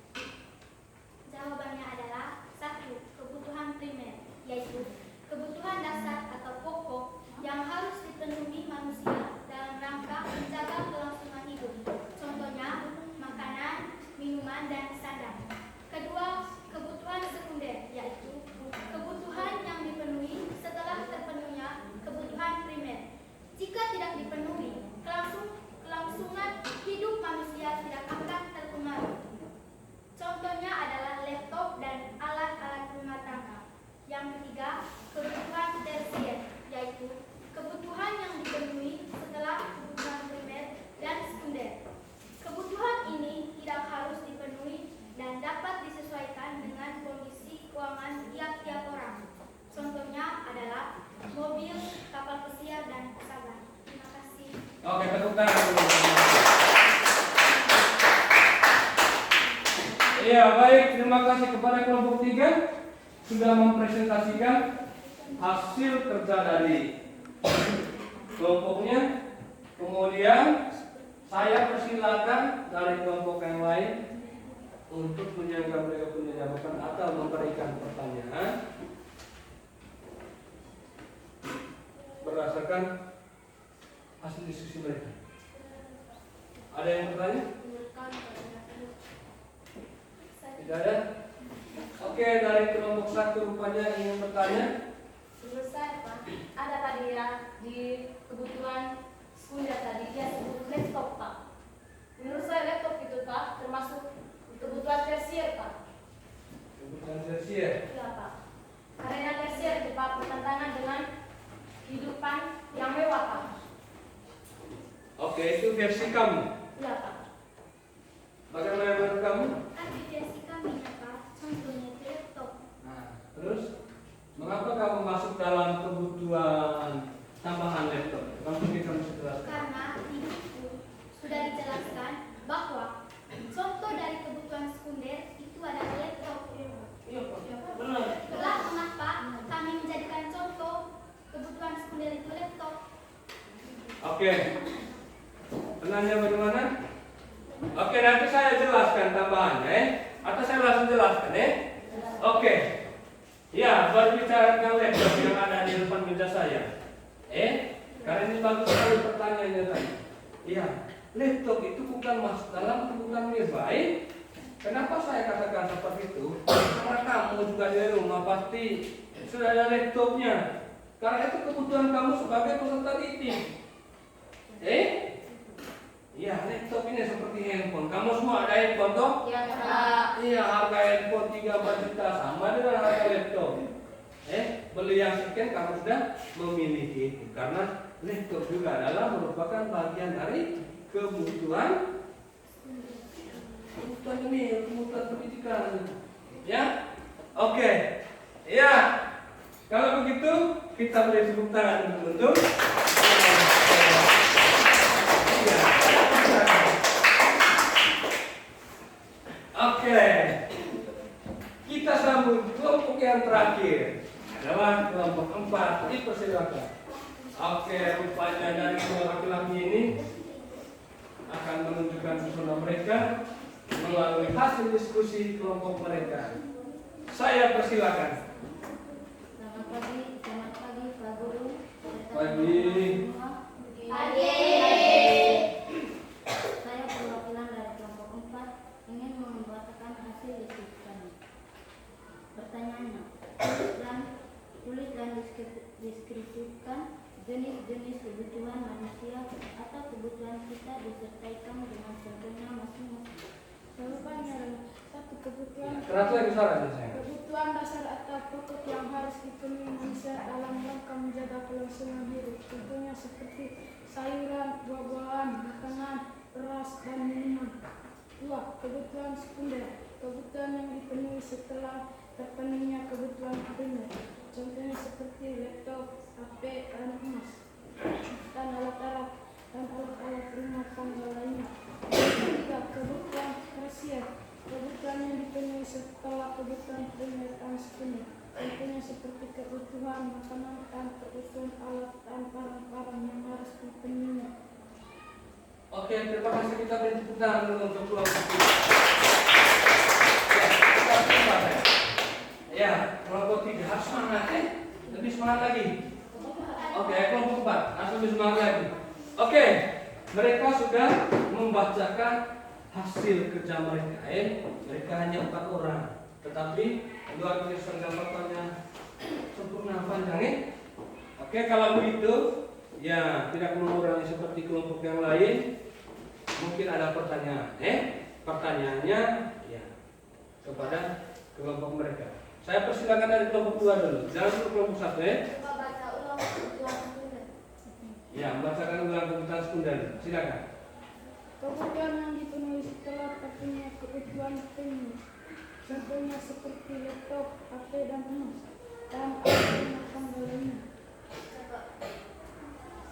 [SPEAKER 3] Jawabannya adalah 1. Kebutuhan primer, yaitu kebutuhan dasar atau pokok yang harus dipenuhi manusia dalam rangka menjaga kelangsungan hidup. Contohnya makanan, minuman, dan sandang. Kedua, kebutuhan sekunder, yaitu kebutuhan yang dipenuhi setelah terpenuhnya kebutuhan primer. Jika tidak dipenuhi, kelangsungan hidup manusia tidak akan terpengaruh. Contohnya adalah laptop dan alat-alat rumah tangga. Yang ketiga, kebutuhan tersier, yaitu kebutuhan yang dipenuhi setelah kebutuhan primer dan sekunder. Kebutuhan ini tidak harus dipenuhi dan dapat disesuaikan dengan kondisi keuangan tiap-tiap orang. Contohnya adalah mobil, kapal pesiar, dan pesawat. Terima kasih.
[SPEAKER 2] Oke, tepuk tangan dulu. Iya, baik. Terima kasih kepada kelompok 3 sudah mempresentasikan hasil kerja dari kelompoknya. Kemudian saya persilakan dari kelompok yang lain untuk menjaga mereka punya jawaban atau memberikan pertanyaan. berdasarkan hasil diskusi mereka. Ada yang bertanya? Tidak ada? Oke, dari kelompok 1 rupanya ingin bertanya.
[SPEAKER 4] Menurut saya Pak, ada tadi ya di kebutuhan sekunder tadi dia sebut laptop Pak. Menurut saya laptop itu Pak termasuk kebutuhan tersier Pak.
[SPEAKER 2] Kebutuhan tersier.
[SPEAKER 4] Iya Pak. Karena tersier itu Pak bertentangan dengan kehidupan yang mewah Pak.
[SPEAKER 2] Oke, itu versi kamu.
[SPEAKER 4] Iya Pak.
[SPEAKER 2] Bagaimana menurut kamu?
[SPEAKER 3] Ada versi kami Pak, contohnya laptop.
[SPEAKER 2] Nah, terus mengapa kamu masuk dalam kebutuhan tambahan laptop? Mungkin kamu bisa jelaskan.
[SPEAKER 3] Karena di buku sudah dijelaskan bahwa contoh dari kebutuhan sekunder itu adalah laptop.
[SPEAKER 4] Iya Pak. Benar.
[SPEAKER 3] Itulah mengapa kami menjadikan contoh kebutuhan sekunder itu laptop.
[SPEAKER 2] Oke. Penanya bagaimana? Oke, nanti saya jelaskan tambahannya, atau saya langsung jelaskan, Oke. Ya, berbicara tentang laptop yang ada di depan meja saya. Karena ini bagus sekali pertanyaannya tadi. Iya, laptop itu bukan masuk dalam kebutuhan baik. Kenapa saya katakan seperti itu? Karena kamu juga di rumah pasti sudah ada laptopnya. Karena itu kebutuhan kamu sebagai peserta didik. Iya, laptop ini seperti handphone. Kamu semua ada handphone toh?
[SPEAKER 4] Iya Pak.
[SPEAKER 2] Iya, harga handphone 3-4 juta sama dengan harga laptop. Beli yang sekian kamu sudah memiliki itu. Karena laptop juga adalah merupakan bagian dari kebutuhan ini, kebutuhan pendidikan. Ya, oke. Ya, kalau begitu kita beri tepuk tangan untuk. Oke, kita sambut kelompok yang terakhir adalah kelompok 4. Dipersilakan. Oke, rupanya dari dua laki-laki ini akan menunjukkan pesona mereka melalui hasil diskusi kelompok mereka. Saya persilakan.
[SPEAKER 5] Selamat pagi Pak Guru.
[SPEAKER 2] Pagi.
[SPEAKER 5] Saya perwakilan dari kelompok 4 ingin membacakan hasil diskusi kami. Pertanyaannya, tulis dan deskripsikan jenis-jenis kebutuhan manusia atau kebutuhan kita disertaikan dengan contohnya masing-masing.
[SPEAKER 6] Jawabannya satu kebutuhan
[SPEAKER 2] Keras lagi suaranya saya.
[SPEAKER 6] kebutuhan dasar atau pokok yang harus dipenuhi manusia dalam rangka menjaga kelangsungan hidup. Contohnya seperti sayuran, buah-buahan, makanan, beras, dan minuman. 2. Kebutuhan sekunder, kebutuhan yang dipenuhi setelah terpenuhinya kebutuhan primer. Contohnya seperti laptop, HP, dan emas, dan alat-alat rumah tangga lainnya. 3. Kebutuhan tersier, kebutuhan yang dipenuhi setelah kebutuhan primer dan sekunder. Contohnya seperti kebutuhan makanan dan kebutuhan alat dan barang-barang yang harus dipenuhi.
[SPEAKER 2] Oke, terima kasih. Kita beri tepuk tangan dulu untuk kelompok ini. Ya, kelompok 3 harus semangat, lebih semangat lagi. Oke, kelompok 4 harus lebih semangat lagi. Oke, mereka sudah membacakan hasil kerja mereka. Mereka hanya 4 orang, tetapi luar biasa gambarnya sempurna panjang. Oke, kalau begitu, ya tidak mengurangi seperti kelompok yang lain. Mungkin ada pertanyaan. Pertanyaannya ya kepada kelompok mereka. Saya persilakan dari kelompok 2 dulu. Jangan dulu kelompok 1
[SPEAKER 3] Coba baca ulang kebutuhan sekunder.
[SPEAKER 2] Ya, membacakan ulang kebutuhan sekunder. Silakan.
[SPEAKER 6] Kebutuhan yang dipenuhi setelah terpenuhinya kebutuhan primer. Contohnya seperti laptop, HP, dan emas, dan alat rumah tangga lainnya.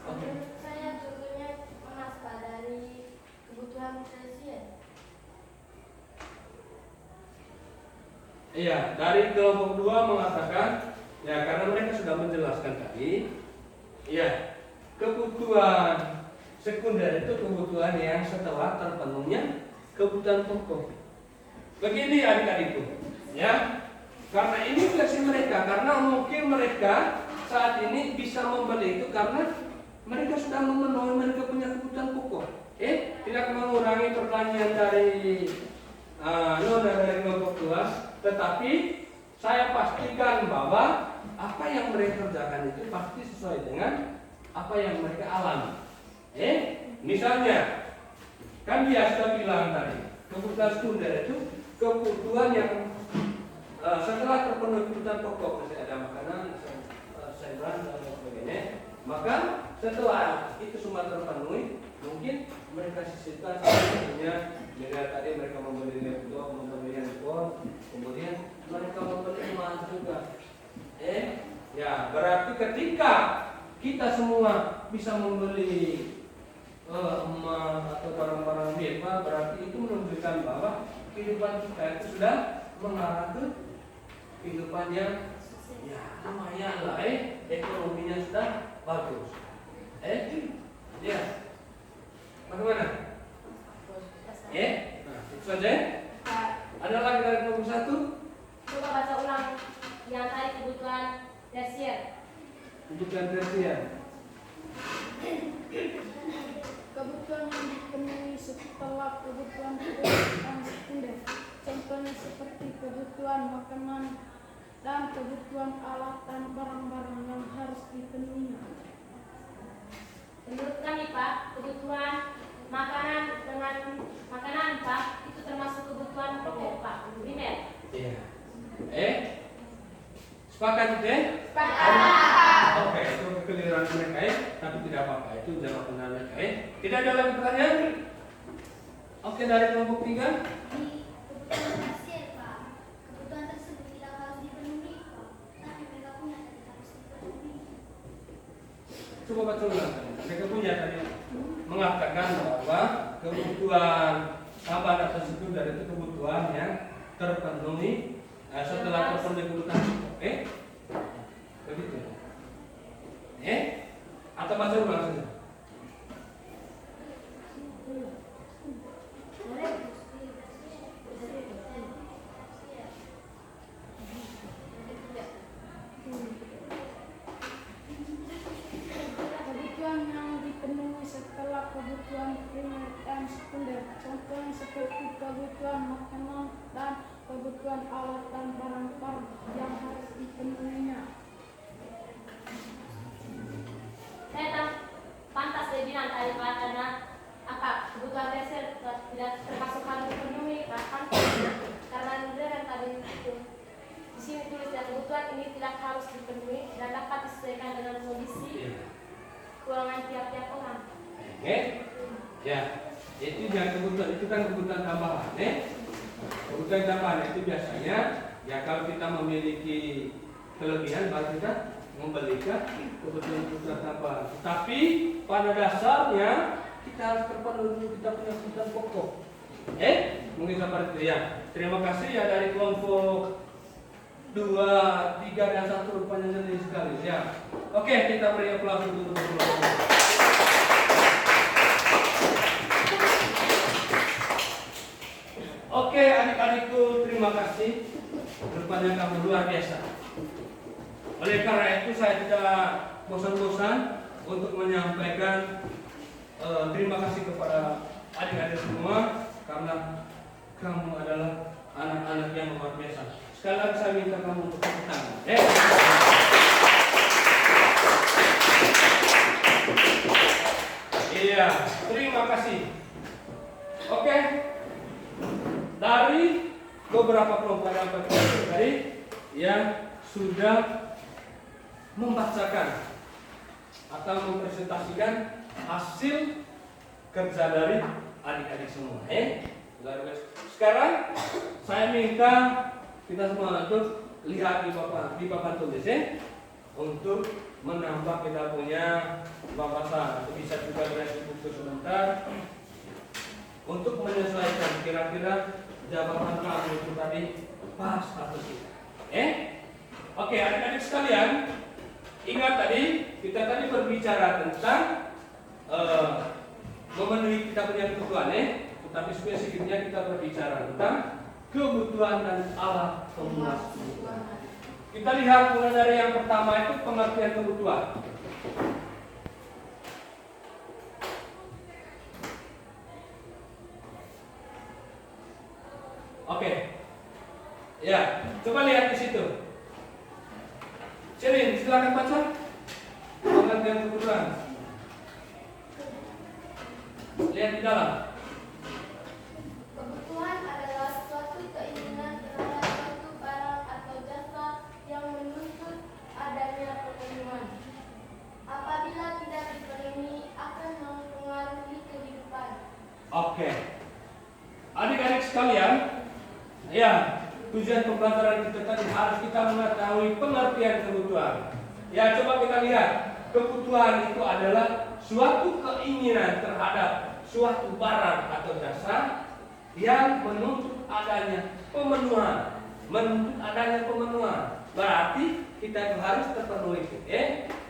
[SPEAKER 3] Menurut saya contohnya emas Pak dari kebutuhan tersier.
[SPEAKER 2] Iya, dari kelompok 2 mengatakan ya karena mereka sudah menjelaskan tadi, ya kebutuhan sekunder itu kebutuhan yang setelah terpenuhnya kebutuhan pokok. Begini adik-adikku, ya karena ini versi mereka, karena mungkin mereka saat ini bisa membeli itu karena mereka sudah memenuhi mereka punya kebutuhan pokok. Tidak mengurangi pertanian dari dari kelompok tua, tetapi saya pastikan bahwa apa yang mereka kerjakan itu pasti sesuai dengan apa yang mereka alami. Misalnya, kan dia sudah bilang tadi, kebutuhan sekunder itu kebutuhan yang setelah terpenuhi kebutuhan pokok, masih ada makanan, sayuran dan sebagainya. Maka setelah itu semua terpenuhi, mungkin mereka sisihkan satunya dengan tadi mereka membeli laptop, membeli handphone, kemudian mereka membeli emas juga. Ya berarti ketika kita semua bisa membeli emas atau barang-barang mewah, berarti itu menunjukkan bahwa kehidupan kita itu sudah mengarah ke kehidupan yang ya lumayan lah, ekonominya sudah bagus. Ya, bagaimana? Nah, itu saja. Ada lagi dari nomor 1?
[SPEAKER 4] Coba baca ulang yang tadi kebutuhan tersier.
[SPEAKER 2] Kebutuhan tersier.
[SPEAKER 6] Kebutuhan yang dipenuhi setelah kebutuhan sekunder, contohnya seperti kebutuhan makanan dan kebutuhan alat dan barang-barang yang harus dipenuhi.
[SPEAKER 4] Menurut kami Pak, kebutuhan makanan dengan makanan Pak itu termasuk kebutuhan pokok Pak, primer.
[SPEAKER 2] Iya. Sepakat itu?
[SPEAKER 4] Sepakat.
[SPEAKER 2] Oke, itu kekeliruan mereka tapi tidak apa-apa, itu jawaban mereka. Tidak ada lagi pertanyaan? Oke, dari kelompok 3.
[SPEAKER 3] Di kebutuhan tersier, Pak, kebutuhan tersebut tidak harus dipenuhi, Pak, tapi mereka punya dan harus dipenuhi.
[SPEAKER 2] Coba baca ulang. Mereka punya tadi mengatakan bahwa kebutuhan tambahan atau sekunder itu kebutuhan yang terpenuhi setelah terpenuhi kebutuhan pokok. Begitu. Atau baca ulang saja.
[SPEAKER 6] Kebutuhan yang dipenuhi setelah kebutuhan primer dan sekunder, contohnya seperti kebutuhan makanan dan kebutuhan alat dan barang-barang yang harus dipenuhinya.
[SPEAKER 4] Saya pantas saya bilang tadi Pak, karena apa kebutuhan tersier tidak termasuk harus dipenuhi Pak, karena yang tadi itu di sini tulis ya, kebutuhan ini tidak harus dipenuhi dan dapat disesuaikan dengan kondisi keuangan tiap-tiap orang.
[SPEAKER 2] Ya, itu yang kebutuhan, itu kan kebutuhan tambahan. Kebutuhan tambahan itu biasanya ya kalau kita memiliki kelebihan baru kita membelikan kebutuhan tambahan. Tapi pada dasarnya kita harus terpenuhi, kita punya kebutuhan pokok. Mungkin seperti itu ya. Terima kasih ya dari kelompok 2, 3 dan 1 rupanya jeli sekali ya. Oke, kita beri aplaus untuk kelompok. Oke, adik-adikku, terima kasih. Rupanya kamu luar biasa. Oleh karena itu saya tidak bosan-bosan untuk menyampaikan terima kasih kepada adik-adik semua karena kamu adalah anak-anak yang luar biasa. Sekali lagi saya minta kamu untuk tepuk tangan. Iya, terima kasih. Oke. Dari beberapa kelompok yang tadi yang sudah membacakan atau mempresentasikan hasil kerja dari adik-adik semua. Sekarang saya minta kita semua untuk lihat di papan tulis untuk menambah kita punya wawasan. Bisa juga dari buku sebentar untuk menyesuaikan kira-kira jawaban kamu itu tadi pas atau tidak. Oke, adik-adik sekalian, ingat tadi kita tadi berbicara tentang memenuhi kita punya kebutuhan, tetapi spesifiknya kita berbicara tentang kebutuhan dan alat pemuas kebutuhan. Kita lihat mulai dari yang pertama itu pengertian kebutuhan. Oke. Ya, coba lihat di situ. Sirin, silakan baca pengertian kebutuhan. Lihat di dalam.
[SPEAKER 3] Kebutuhan adalah suatu keinginan terhadap suatu barang atau jasa yang menuntut adanya pemenuhan. Apabila tidak dipenuhi akan mempengaruhi kehidupan.
[SPEAKER 2] Oke. Adik-adik sekalian, ya, tujuan pembelajaran kita tadi harus kita mengetahui pengertian kebutuhan. Ya, coba kita lihat. Kebutuhan itu adalah suatu keinginan terhadap suatu barang atau jasa yang menuntut adanya pemenuhan. Menuntut adanya pemenuhan. Berarti kita itu harus terpenuhi.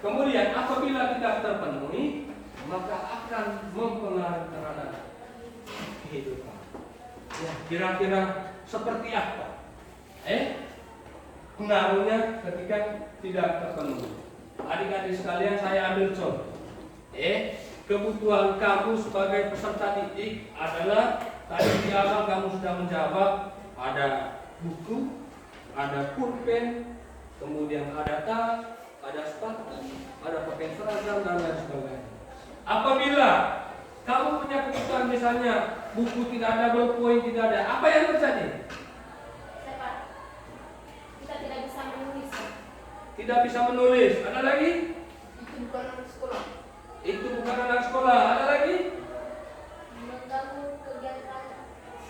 [SPEAKER 2] Kemudian apabila tidak terpenuhi, maka akan mempengaruhi terhadap kehidupan. Ya, kira-kira seperti apa? Pengaruhnya ketika tidak terpenuhi. Adik-adik sekalian, saya ambil contoh. Kebutuhan kamu sebagai peserta didik adalah tadi di awal kamu sudah menjawab, ada buku, ada pulpen, kemudian ada tas, ada sepatu, ada pakaian seragam dan lain sebagainya. Apabila kamu punya kebutuhan misalnya buku tidak ada, ballpoint tidak ada, apa yang terjadi?
[SPEAKER 4] Kita tidak bisa menulis.
[SPEAKER 2] Tidak bisa menulis. Ada lagi?
[SPEAKER 1] Itu bukan anak sekolah.
[SPEAKER 2] Itu bukan anak sekolah. Ada lagi?
[SPEAKER 3] Mengganggu kegiatan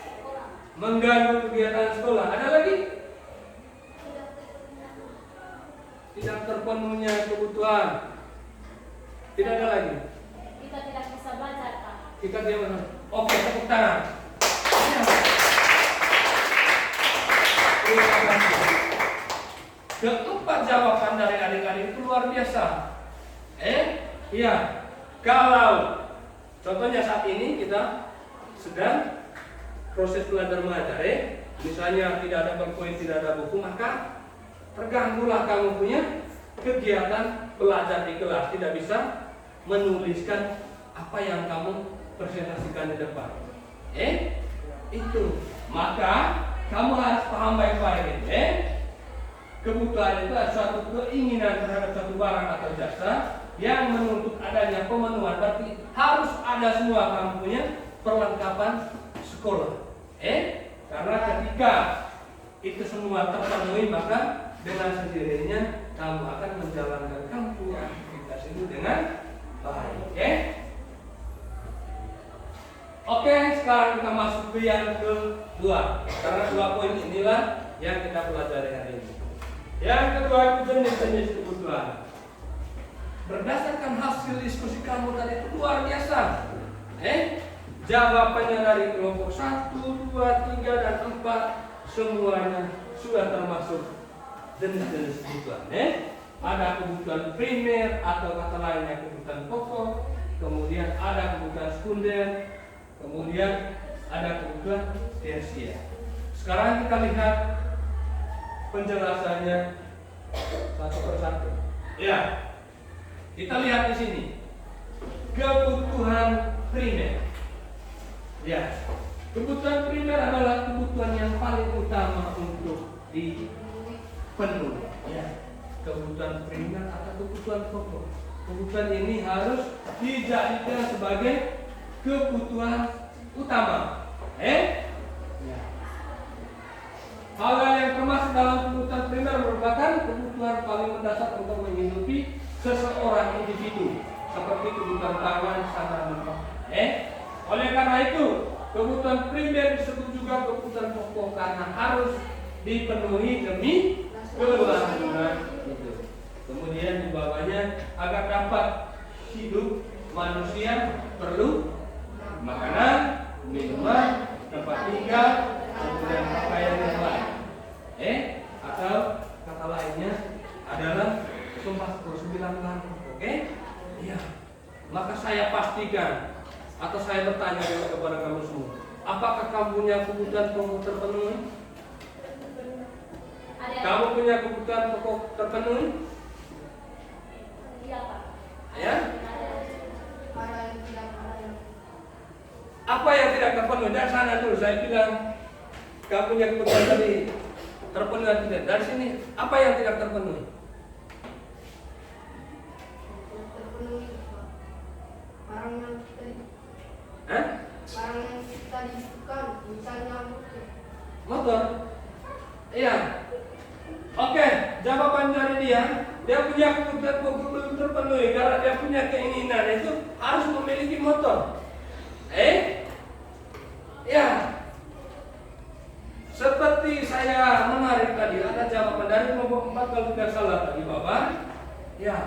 [SPEAKER 3] sekolah.
[SPEAKER 2] Mengganggu kegiatan sekolah. Ada lagi? Tidak terpenuhnya kebutuhan. Tidak ada lagi.
[SPEAKER 4] Kita tidak bisa belajar, Pak.
[SPEAKER 2] Kita diam. Oke, tepuk tangan. Ya. Terima kasih. Keempat jawaban dari adik-adik itu luar biasa. Iya. Kalau contohnya saat ini kita sedang proses belajar mengajar, misalnya tidak ada ballpoint, tidak ada buku, maka terganggulah kamu punya kegiatan belajar di kelas, tidak bisa menuliskan apa yang kamu presentasikan di depan. Itu. Maka kamu harus paham baik-baik. Kebutuhan itu adalah suatu keinginan terhadap suatu barang atau jasa yang menuntut adanya pemenuhan. Berarti harus ada semua kamu punya perlengkapan sekolah. Karena ketika itu semua terpenuhi, maka dengan sendirinya kamu akan menjalankan kamu punya aktivitas itu dengan baik. Oke, sekarang kita masuk ke yang kedua. Karena 2 poin inilah yang kita pelajari hari ini. Yang kedua itu jenis-jenis kebutuhan. Berdasarkan hasil diskusi kamu tadi itu luar biasa. Jawabannya dari kelompok 1, 2, 3, dan 4 semuanya sudah termasuk jenis-jenis kebutuhan. Ada kebutuhan primer atau kata lainnya kebutuhan pokok, kemudian ada kebutuhan sekunder, kemudian ada kebutuhan tersier. Sekarang kita lihat penjelasannya satu persatu. Ya, kita lihat di sini kebutuhan primer. Ya, kebutuhan primer adalah kebutuhan yang paling utama untuk dipenuhi. Ya, kebutuhan primer atau kebutuhan pokok. Kebutuhan ini harus dijadikan sebagai kebutuhan utama. Ya. Hal yang termasuk dalam kebutuhan primer merupakan kebutuhan paling mendasar untuk menghidupi seseorang individu, seperti kebutuhan pangan, sandang, dan pakaian. Oleh karena itu, kebutuhan primer disebut juga kebutuhan pokok karena harus dipenuhi demi kelangsungan hidup. Kemudian di bawahnya, agar dapat hidup manusia perlu makanan, minuman, tempat tinggal, kemudian pakaian yang lain. Atau kata lainnya adalah 49 bahan pokok. Iya. Maka saya pastikan atau saya bertanya kepada kamu semua, apakah kamu punya kebutuhan pokok terpenuhi?
[SPEAKER 4] Ada
[SPEAKER 2] Kamu punya kebutuhan pokok terpenuhi?
[SPEAKER 4] Iya, Pak.
[SPEAKER 2] Ya?
[SPEAKER 1] Ada yang tidak ada.
[SPEAKER 2] Apa yang tidak terpenuhi? Dari sana dulu saya bilang kamu punya kebutuhan tadi terpenuhi atau tidak. Dari sini apa yang tidak terpenuhi?
[SPEAKER 1] Terpenuhi barang yang tadi.
[SPEAKER 2] Hah?
[SPEAKER 1] Barang yang tadi bukan, misalnya
[SPEAKER 2] Motor? Iya. Oke, jawaban dari dia punya kebutuhan pokok belum terpenuhi karena dia punya keinginan itu harus memiliki motor. Ya. Seperti saya menarik tadi ada jawaban dari kelompok 4 kalau tidak salah tadi Bapak. Ya.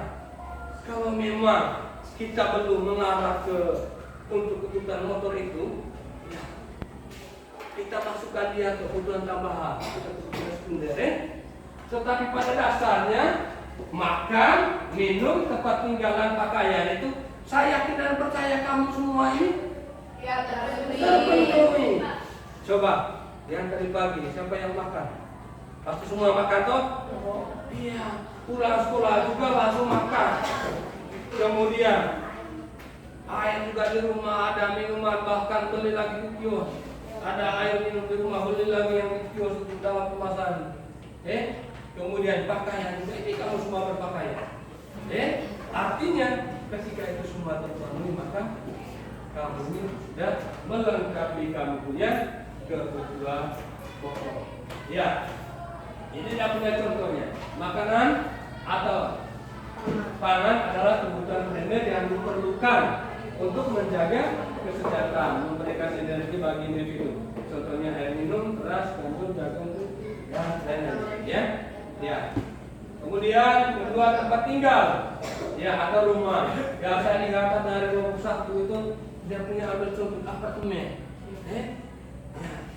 [SPEAKER 2] Kalau memang kita belum mengarah ke untuk kebutuhan motor itu, ya, kita masukkan dia ke kebutuhan tambahan, kebutuhan sekunder. Tetapi pada dasarnya makan, minum, tempat tinggalan, pakaian itu saya yakin dan percaya kamu semua ini
[SPEAKER 1] ya
[SPEAKER 2] terpenuhi. Coba yang tadi pagi siapa yang makan? Pasti semua makan toh? Iya. Pulang sekolah juga langsung makan. Kemudian air juga di rumah, ada minuman, bahkan beli lagi di kios. Ada air minum di rumah, beli lagi yang di kios itu dalam kemasan. Kemudian pakaian juga ini kamu semua berpakaian. Artinya ketika itu semua terpenuhi maka kamu ini sudah melengkapi kamu punya kebutuhan pokok. Ya, ini tidak punya contohnya. Makanan atau pangan adalah kebutuhan primer yang diperlukan untuk menjaga kesehatan, memberikan energi bagi individu. Contohnya air minum, beras, gandum, jagung, dan lain-lain. Ya. Kemudian kedua tempat tinggal. Ya, ada rumah. Ya, saya dikatakan dari kelompok 1 itu dia punya ambil contoh apartemen. Ya,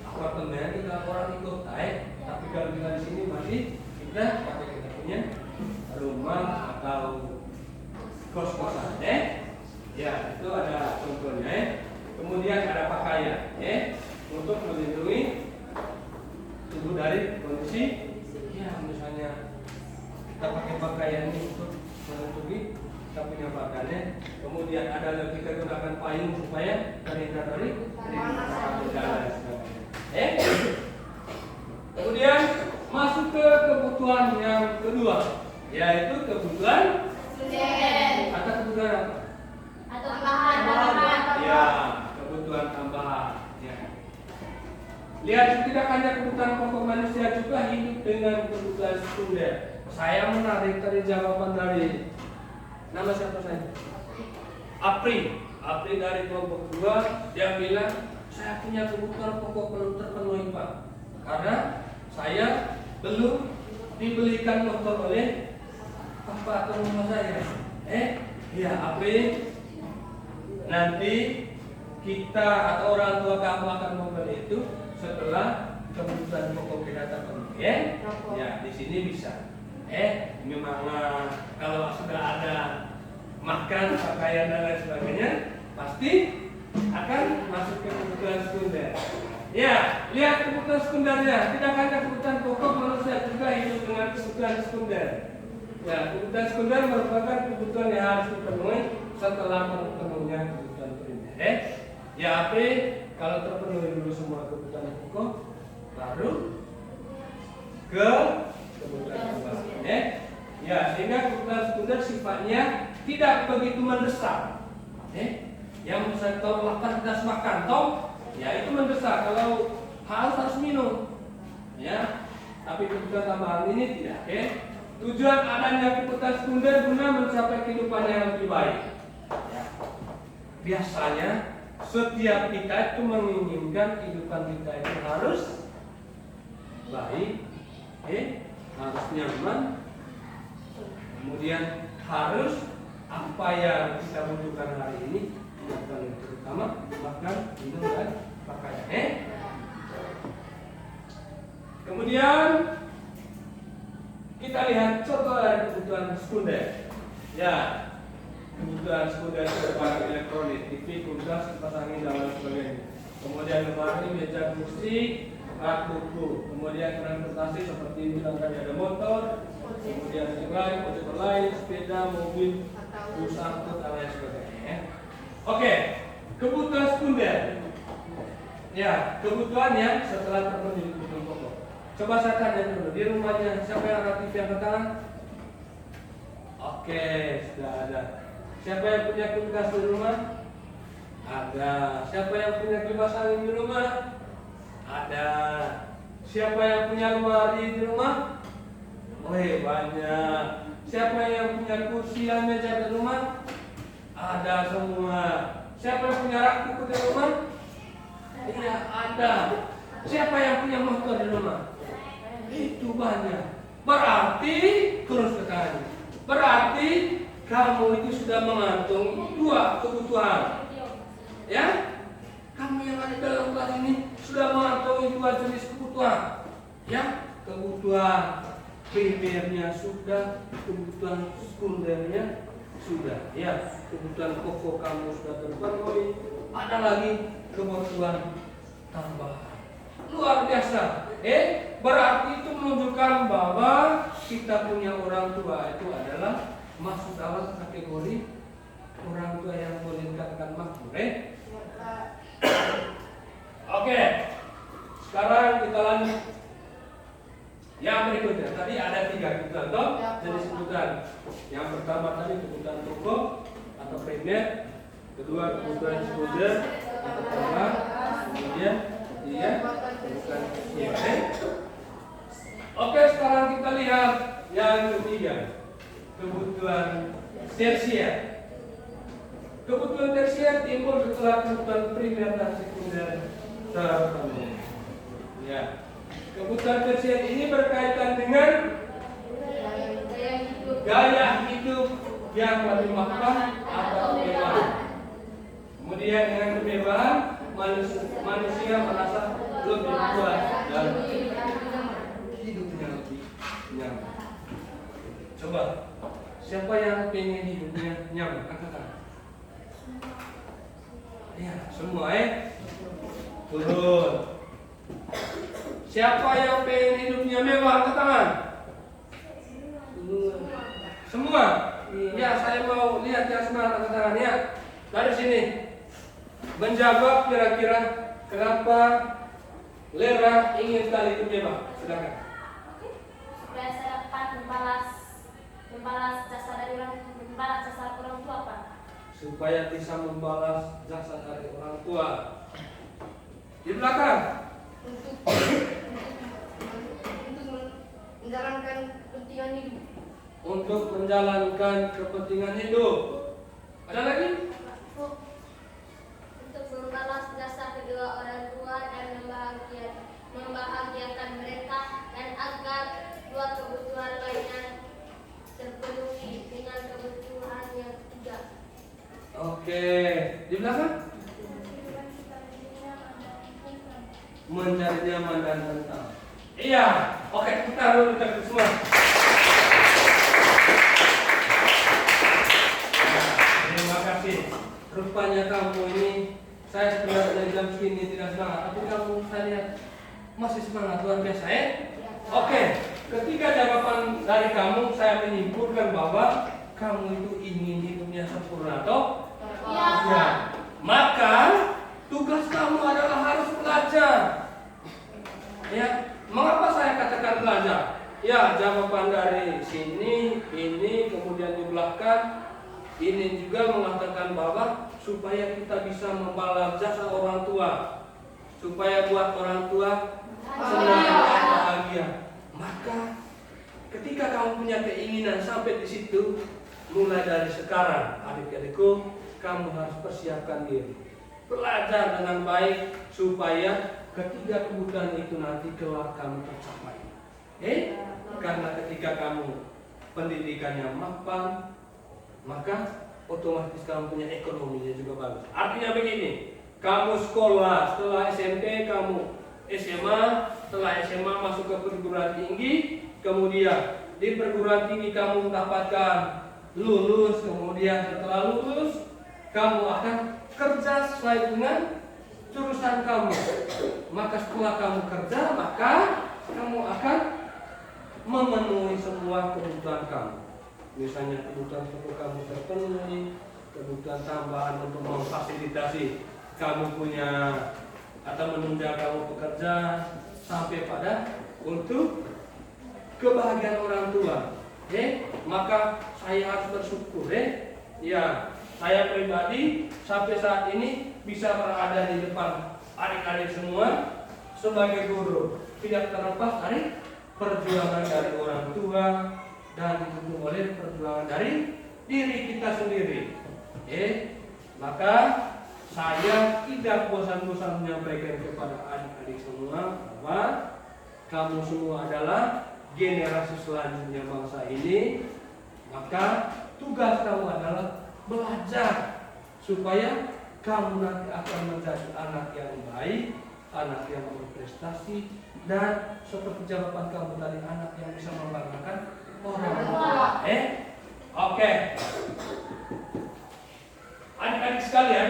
[SPEAKER 2] apartemen kita orang ikut tapi kalau kita di sini masih kita punya rumah atau kos-kosan. Ya, itu ada contohnya. Kemudian ada pakaian, untuk melindungi tubuh dari kondisi. Ya, misalnya kita pakai pakaian ini untuk menutupi kita punya pakaiannya. Kemudian ada lagi kita gunakan payung supaya terhindar dari panas. Kemudian masuk ke kebutuhan yang kedua, yaitu kebutuhan atau kebutuhan apa?
[SPEAKER 4] Atau tambahan.
[SPEAKER 2] Ya, kebutuhan tambahan. Ya. Lihat, tidak hanya kebutuhan pokok manusia juga hidup dengan kebutuhan sekunder. Saya menarik dari jawaban dari nama siapa saya? Apri dari kelompok 2, dia bilang saya punya kebutuhan pokok belum terpenuhi Pak, karena saya belum dibelikan motor oleh papa atau mama saya. Ya Apri, nanti kita atau orang tua kamu akan membeli itu setelah kebutuhan pokok kita terpenuhi. Ya, di sini bisa. Memang kalau sudah ada makan, pakaian dan lain sebagainya, pasti akan masuk ke kebutuhan sekunder. Ya, lihat kebutuhan sekundernya. Tidak hanya kebutuhan pokok manusia juga hidup dengan kebutuhan sekunder. Ya, kebutuhan sekunder merupakan kebutuhan yang harus dipenuhi setelah terpenuhinya kebutuhan primer. Ya, Apri, kalau terpenuhi dulu semua kebutuhan pokok, baru ke kebutuhan tambahan. Ya, sehingga kebutuhan sekunder sifatnya tidak begitu mendesak. Yang sektor 8 kita makan, toh, ya itu mendesak. Kalau harus minum, ya. Tapi kebutuhan tambahan ini tidak. Tujuan adanya kebutuhan sekunder guna mencapai kehidupan yang lebih baik. Ya. Biasanya setiap kita itu menginginkan kehidupan kita itu harus baik, harus nyaman, kemudian harus apa yang kita butuhkan hari ini, yang paling terutama makan, minum dan pakaian. Kemudian kita lihat contoh dari kebutuhan sekunder. Ya, kebutuhan sekunder barang elektronik, TV, kulkas, kipas angin dan lain sebagainya. Kemudian lemari, meja, kursi, rak buku, kemudian transportasi seperti bilang tadi ada motor, kemudian yang lain, ojek online, sepeda, mobil, bus angkut, dan lain sebagainya. Ya. Oke, kebutuhan sekunder. Ya, kebutuhannya setelah terpenuhi kebutuhan pokok. Coba saya tanya dulu, di rumahnya siapa yang ada TV angkat tangan? Oke, sudah ada. Siapa yang punya kulkas di rumah? Ada. Siapa yang punya kipas angin di rumah? Ada. Siapa yang punya lemari di rumah? Banyak. Siapa yang punya kursi dan meja di rumah? Ada semua. Siapa yang punya rak buku di rumah? Iya, ada. Siapa yang punya motor di rumah? Itu banyak. Berarti terus sekali. Berarti kamu itu sudah mengantongi 2 kebutuhan. Ya? Kamu yang ada dalam kelas ini sudah mengantongi 2 jenis kebutuhan. Ya? Kebutuhan primernya sudah, kebutuhan sekundernya sudah. Ya, kebutuhan pokok kamu sudah terpenuhi. Ada lagi kebutuhan tambahan. Luar biasa. Berarti itu menunjukkan bahwa kita punya orang tua itu adalah masuk dalam kategori orang tua yang boleh dikatakan makmur. Oke. Sekarang kita lanjut. Yang berikutnya tadi ada 3 kebutuhan toh, jenis kebutuhan. Yang pertama tadi kebutuhan pokok atau primer, kedua kebutuhan sekunder atau tambahan, kemudian kebutuhan tersier. Oke, sekarang kita lihat yang ketiga, kebutuhan tersier. Kebutuhan tersier timbul setelah kebutuhan primer dan sekunder terpenuhi. Ya. Kebutuhan tersier ini berkaitan dengan gaya hidup yang lebih mapan atau mewah. Kemudian dengan kemewahan manusia merasa lebih puas dan hidupnya lebih nyaman. Coba, siapa yang pengen hidupnya nyaman? Angkat. Ya, semua turun. Siapa yang pengen hidupnya mewah? Angkat tangan. Semua. Ya, saya mau lihat yang semangat angkat tangan ya. Dari sini. Menjawab kira-kira kenapa Lera ingin sekali hidup mewah. Silakan.
[SPEAKER 4] Supaya saya dapat membalas jasa orang tua, Pak.
[SPEAKER 2] Supaya bisa membalas jasa dari orang tua. Di belakang.
[SPEAKER 1] Untuk menjalankan kepentingan hidup.
[SPEAKER 2] Untuk menjalankan kepentingan hidup. Ada lagi?
[SPEAKER 3] Untuk membalas jasa kedua orang tua dan membahagiakan mereka dan agar 2 kebutuhan lainnya terpenuhi dengan kebutuhan yang ketiga.
[SPEAKER 2] Oke, di belakang? Mencari nyaman dan tentram. Iya, oke, kita dulu semua. Terima kasih. Rupanya kamu ini, saya sebenarnya dari jam segini tidak semangat, tapi kamu saya lihat masih semangat, luar biasa ya. Oke, ketika jawaban dari kamu saya menyimpulkan bahwa kamu itu ingin hidupnya sempurna, toh? Ya. Maka tugas kamu adalah harus belajar. Ya, mengapa saya katakan belajar? Ya, jawaban dari sini, ini, kemudian di belakang, ini juga mengatakan bahwa supaya kita bisa membalas jasa orang tua, supaya buat orang tua senang dan bahagia. Maka ketika kamu punya keinginan sampai di situ, mulai dari sekarang, adik-adikku, kamu harus persiapkan diri. Belajar dengan baik supaya ketiga kebutuhan itu nanti kelak kamu tercapai. Karena ketika kamu pendidikannya mapan, maka otomatis kamu punya ekonominya juga bagus. Artinya begini, kamu sekolah, setelah SMP kamu SMA, setelah SMA masuk ke perguruan tinggi, kemudian di perguruan tinggi kamu mendapatkan lulus, kemudian setelah lulus kamu akan kerja sesuai dengan jurusan kamu. Maka setelah kamu kerja, maka kamu akan memenuhi semua kebutuhan kamu. Misalnya kebutuhan pokok kamu terpenuhi, kebutuhan tambahan untuk memfasilitasi kamu punya atau menunda kamu bekerja, sampai pada untuk kebahagiaan orang tua. Maka saya harus bersyukur. Ya, saya pribadi sampai saat ini bisa berada di depan adik-adik semua sebagai guru, tidak terlepas dari perjuangan dari orang tua dan didukung oleh perjuangan dari diri kita sendiri. Maka saya tidak bosan-bosan menyampaikan kepada adik-adik semua bahwa kamu semua adalah generasi selanjutnya bangsa ini. Maka tugas kamu adalah belajar supaya kamu nanti akan menjadi anak yang baik, anak yang berprestasi, dan seperti jawaban kamu tadi, anak yang bisa membanggakan orang tua. Oke. Adik-adik sekalian,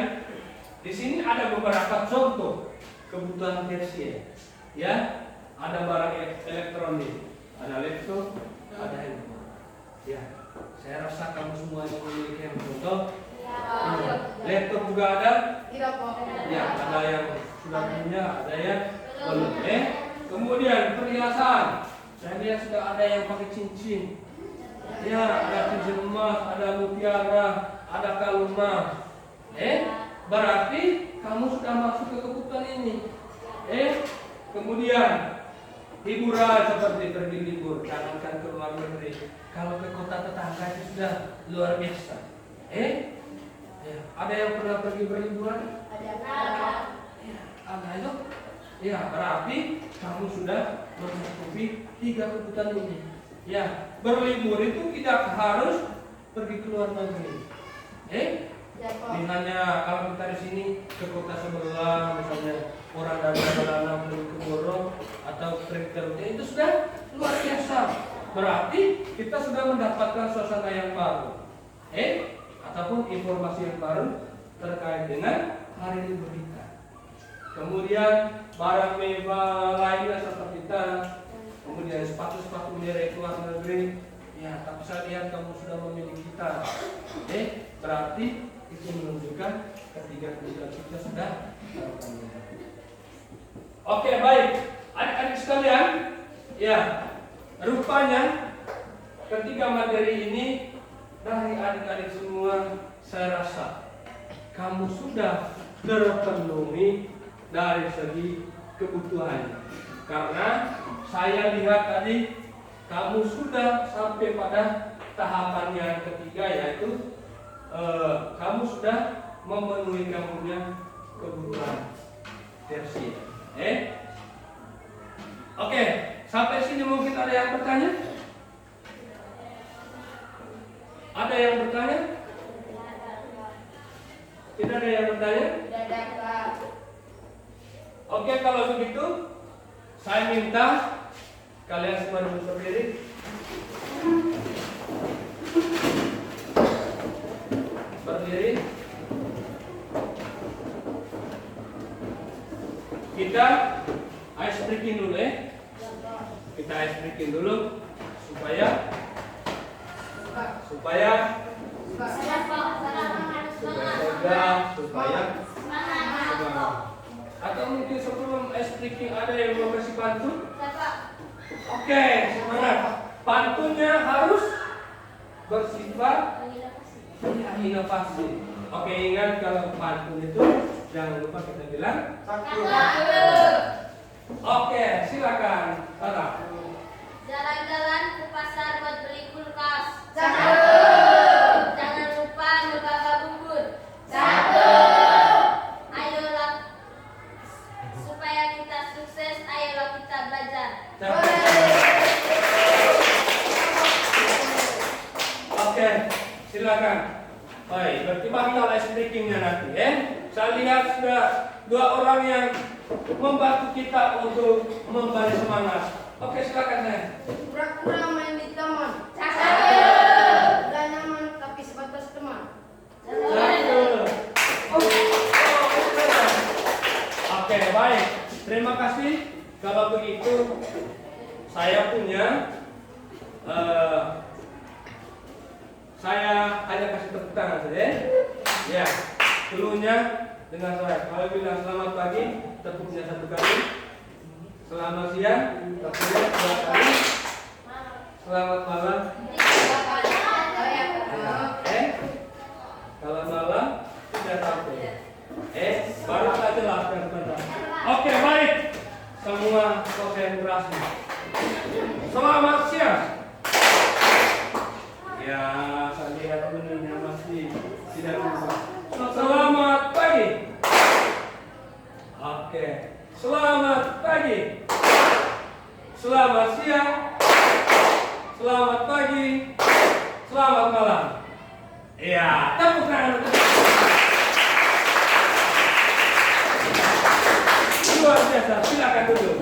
[SPEAKER 2] di sini ada beberapa contoh kebutuhan tersier. Ya, ada barang elektronik, ada laptop, ada handphone. Ya, saya rasa kamu semua yang memiliki handphone. Laptop juga ada?
[SPEAKER 1] Tidak, Pak.
[SPEAKER 2] Ya, ada yang sudah punya, ada yang belum. Kemudian perhiasan. Saya lihat sudah ada yang pakai cincin. Ya, ada cincin emas, ada mutiara, ada kalung emas. Berarti kamu sudah masuk ke kebutuhan ini. Kemudian hiburan seperti pergi libur, jangankan ke luar negeri, kalau ke kota tetangga itu sudah luar biasa. Ada yang pernah pergi berliburan? Ada itu. Ya, berarti kamu sudah mencukupi 3 kebutuhan ini. Ya, berlibur itu tidak harus pergi ke luar negeri. Misalnya kalau kita di sini ke kota sebelah, misalnya orang dari Tabanan pergi ke Borong atau pergi ke Rute, itu sudah luar biasa. Berarti kita sudah mendapatkan suasana yang baru, ataupun informasi yang baru terkait dengan hari libur kita. Kemudian barang mewah lainnya seperti tas, kemudian sepatu-sepatu merek luar negeri. Ya, tapi saya lihat kamu sudah memiliki tas. Berarti itu menunjukkan ketiga kebutuhan kita sudah terpenuhi. Oke, baik. Adik-adik sekalian, ya, rupanya ketiga materi ini dari adik-adik semua, saya rasa kamu sudah terpenuhi dari segi kebutuhannya. Karena saya lihat tadi kamu sudah sampai pada tahapan yang ketiga, yaitu kamu sudah memenuhi kamunya kebutuhan tersier. Oke, sampai sini mungkin ada yang bertanya? Ada yang bertanya? Tidak ada yang bertanya?
[SPEAKER 1] Tidak ada, Pak.
[SPEAKER 2] Oke, kalau begitu saya minta kalian semua duduk berdiri. Berdiri. Kita ice breaking dulu Kita ice breaking dulu supaya semangat. Atau mungkin sebelum ice breaking ada yang mau kasih pantun? Oke, semangat. Pantunnya harus bersifat inovasi. Oke, ingat kalau pantun itu jangan lupa kita bilang satu. Oke, silakan. Tata.
[SPEAKER 3] Jalan-jalan ke pasar buat beli kulkas. Jangan lupa ngebawa bubur. Ayolah, supaya kita sukses, ayolah kita belajar.
[SPEAKER 2] Oke, silakan. Baik, berarti bakal ice breakingnya nanti, Saya lihat sudah 2 orang yang membantu kita untuk memberi semangat. Oke, silakan saya.
[SPEAKER 1] Pura-pura main di taman. Udah nyaman tapi sebatas teman.
[SPEAKER 2] Satu. baik. Terima kasih. Kalau begitu, saya punya saya hanya kasih tepuk tangan saja. Ya, dulunya dengan saya. Kalau bilang selamat pagi, tepuknya 1 kali. Selamat siang, tepuknya 2 kali. Selamat malam. Kalau malam tidak sampai. Baru saya jelaskan sebentar. Oke, baik. Semua konsentrasi. Selamat siang. Ya, saya lihat menunya masih tidak berubah. Selamat pagi. Oke. Selamat pagi. Selamat siang. Selamat pagi. Selamat malam. Ya, tepuk tangan. Luar biasa, silakan duduk.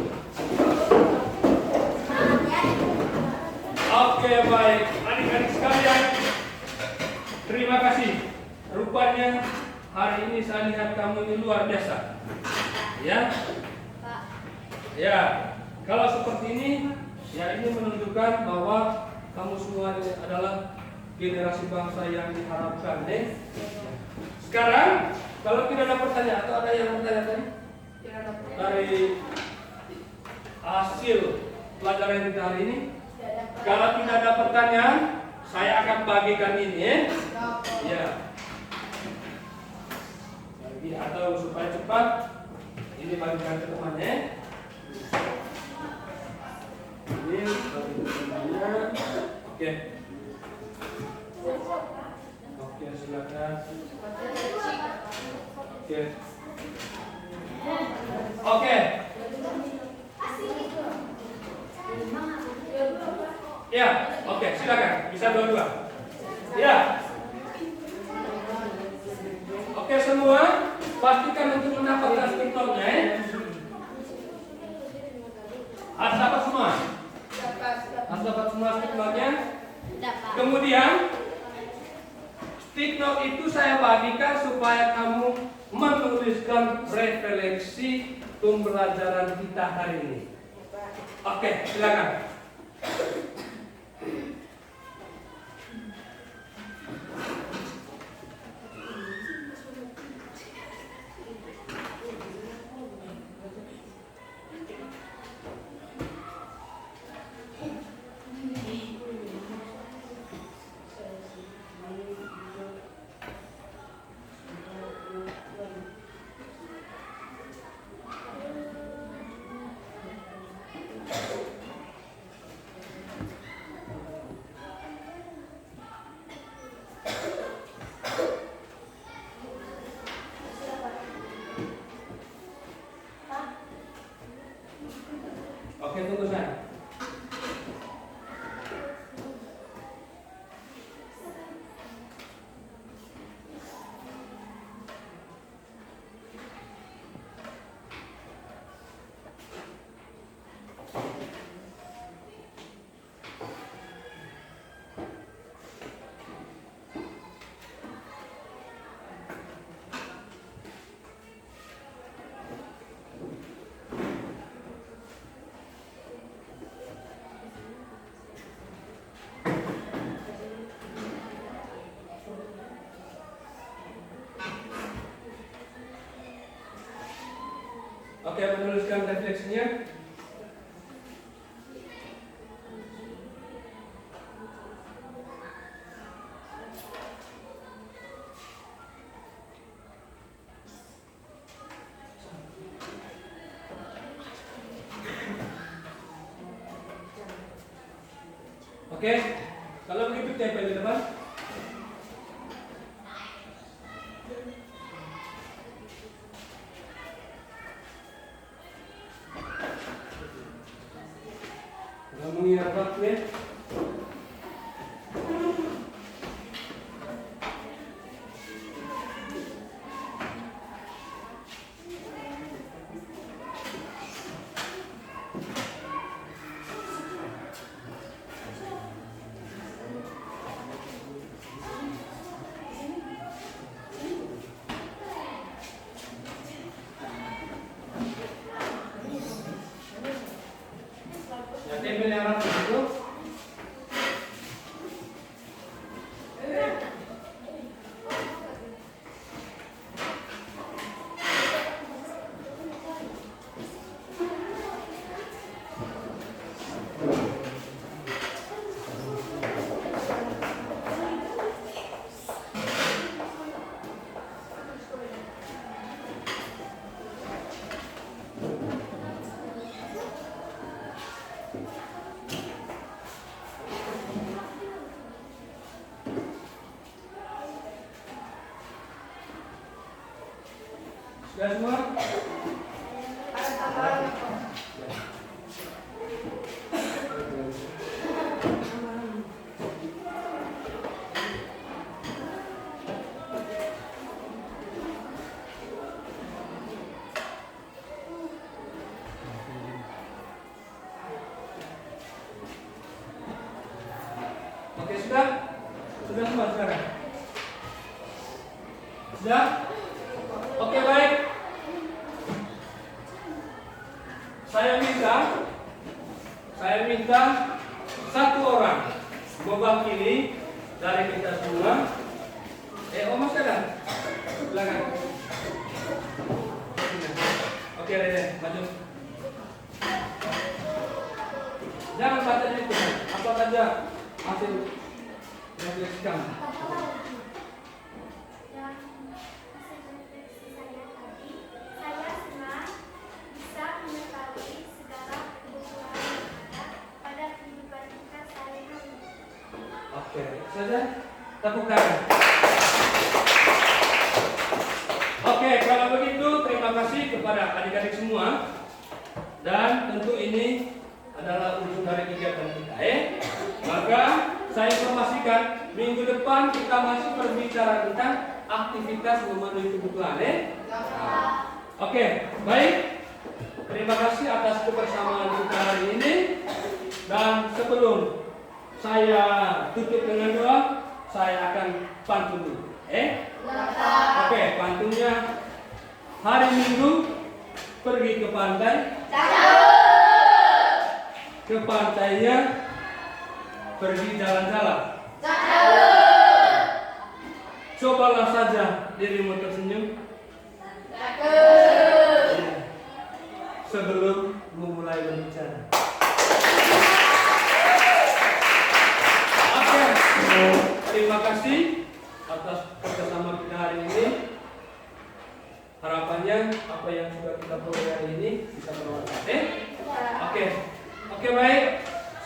[SPEAKER 2] Oke, baik. Adik-adik sekalian, terima kasih. Rupanya hari ini saya lihat kamu ini luar biasa. Ya? Ya, kalau seperti ini, ya ini menunjukkan bahwa kamu semua ini adalah generasi bangsa yang diharapkan. Sekarang, kalau tidak ada pertanyaan atau ada yang bertanya tadi? Dari hasil pelajaran kita hari ini, kalau tidak ada pertanyaan, saya akan bagikan ini ya. Jadi, atau supaya cepat, ini bagikan ke temannya. Ini bagikan. Oke. Oke, silakan. Oke. Oke. Ya, oke, silakan. Bisa dua-dua. Ya. Oke, semua pastikan untuk mendapatkan skriptornya. Harus dapat semua. Harus dapat semua skriptornya. Kemudian stick note itu saya bagikan supaya kamu menuliskan refleksi pembelajaran kita hari ini. Oke, silakan. Oke, tunggu saya. Oke, menuliskan refleksinya. Oke, kalau begitu tempel di depan. Ngomongin apa ya? Ambil yang rapi itu. Sudah semua?
[SPEAKER 1] Ada tambahan apa?
[SPEAKER 2] Oke, sudah? Sudah semua sekarang? Sudah? Oke, baik. Saya minta satu orang mewakili dari kita semua. Mas ada? Silakan. Oke, Rene, maju. Jangan baca itu. Apa saja hasil refleksikan.
[SPEAKER 3] Dan hasil refleksi saya tadi, saya senang bisa mengetahui segala kebutuhan yang ada pada kehidupan kita sehari-hari.
[SPEAKER 2] Oke, saja tepuk tangan. Oke, kalau begitu terima kasih kepada adik-adik semua. Dan tentu ini adalah ujung dari kegiatan kita. Maka saya informasikan minggu depan kita masih berbicara tentang aktivitas memenuhi kebutuhan. Oke, baik. Terima kasih atas kebersamaan kita hari ini. Dan sebelum saya tutup dengan doa, saya akan pantun dulu. Oke, pantunnya hari Minggu pergi ke pantai. Ke pantainya pergi jalan-jalan. Cobalah saja dirimu tersenyum sebelum memulai berbicara. Oke, terima kasih atas kerjasama kita hari ini. Harapannya apa yang sudah kita peroleh hari ini bisa bermanfaat. Oke, baik.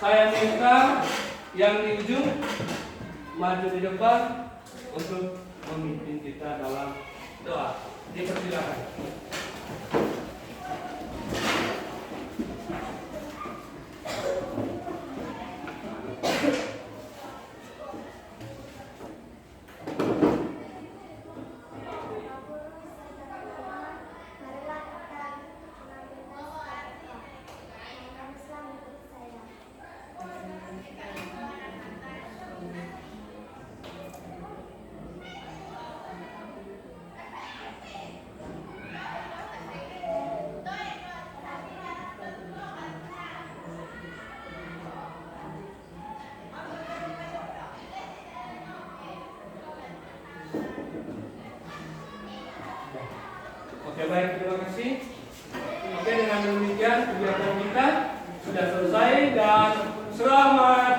[SPEAKER 2] Saya minta yang di ujung maju di depan untuk memimpin kita dalam doa. Dipersilakan.
[SPEAKER 3] Marilah kita mengambil yang Islam untuk saya.
[SPEAKER 2] Oke, baik, terima kasih. Oke, dengan demikian kegiatan kita sudah selesai dan selamat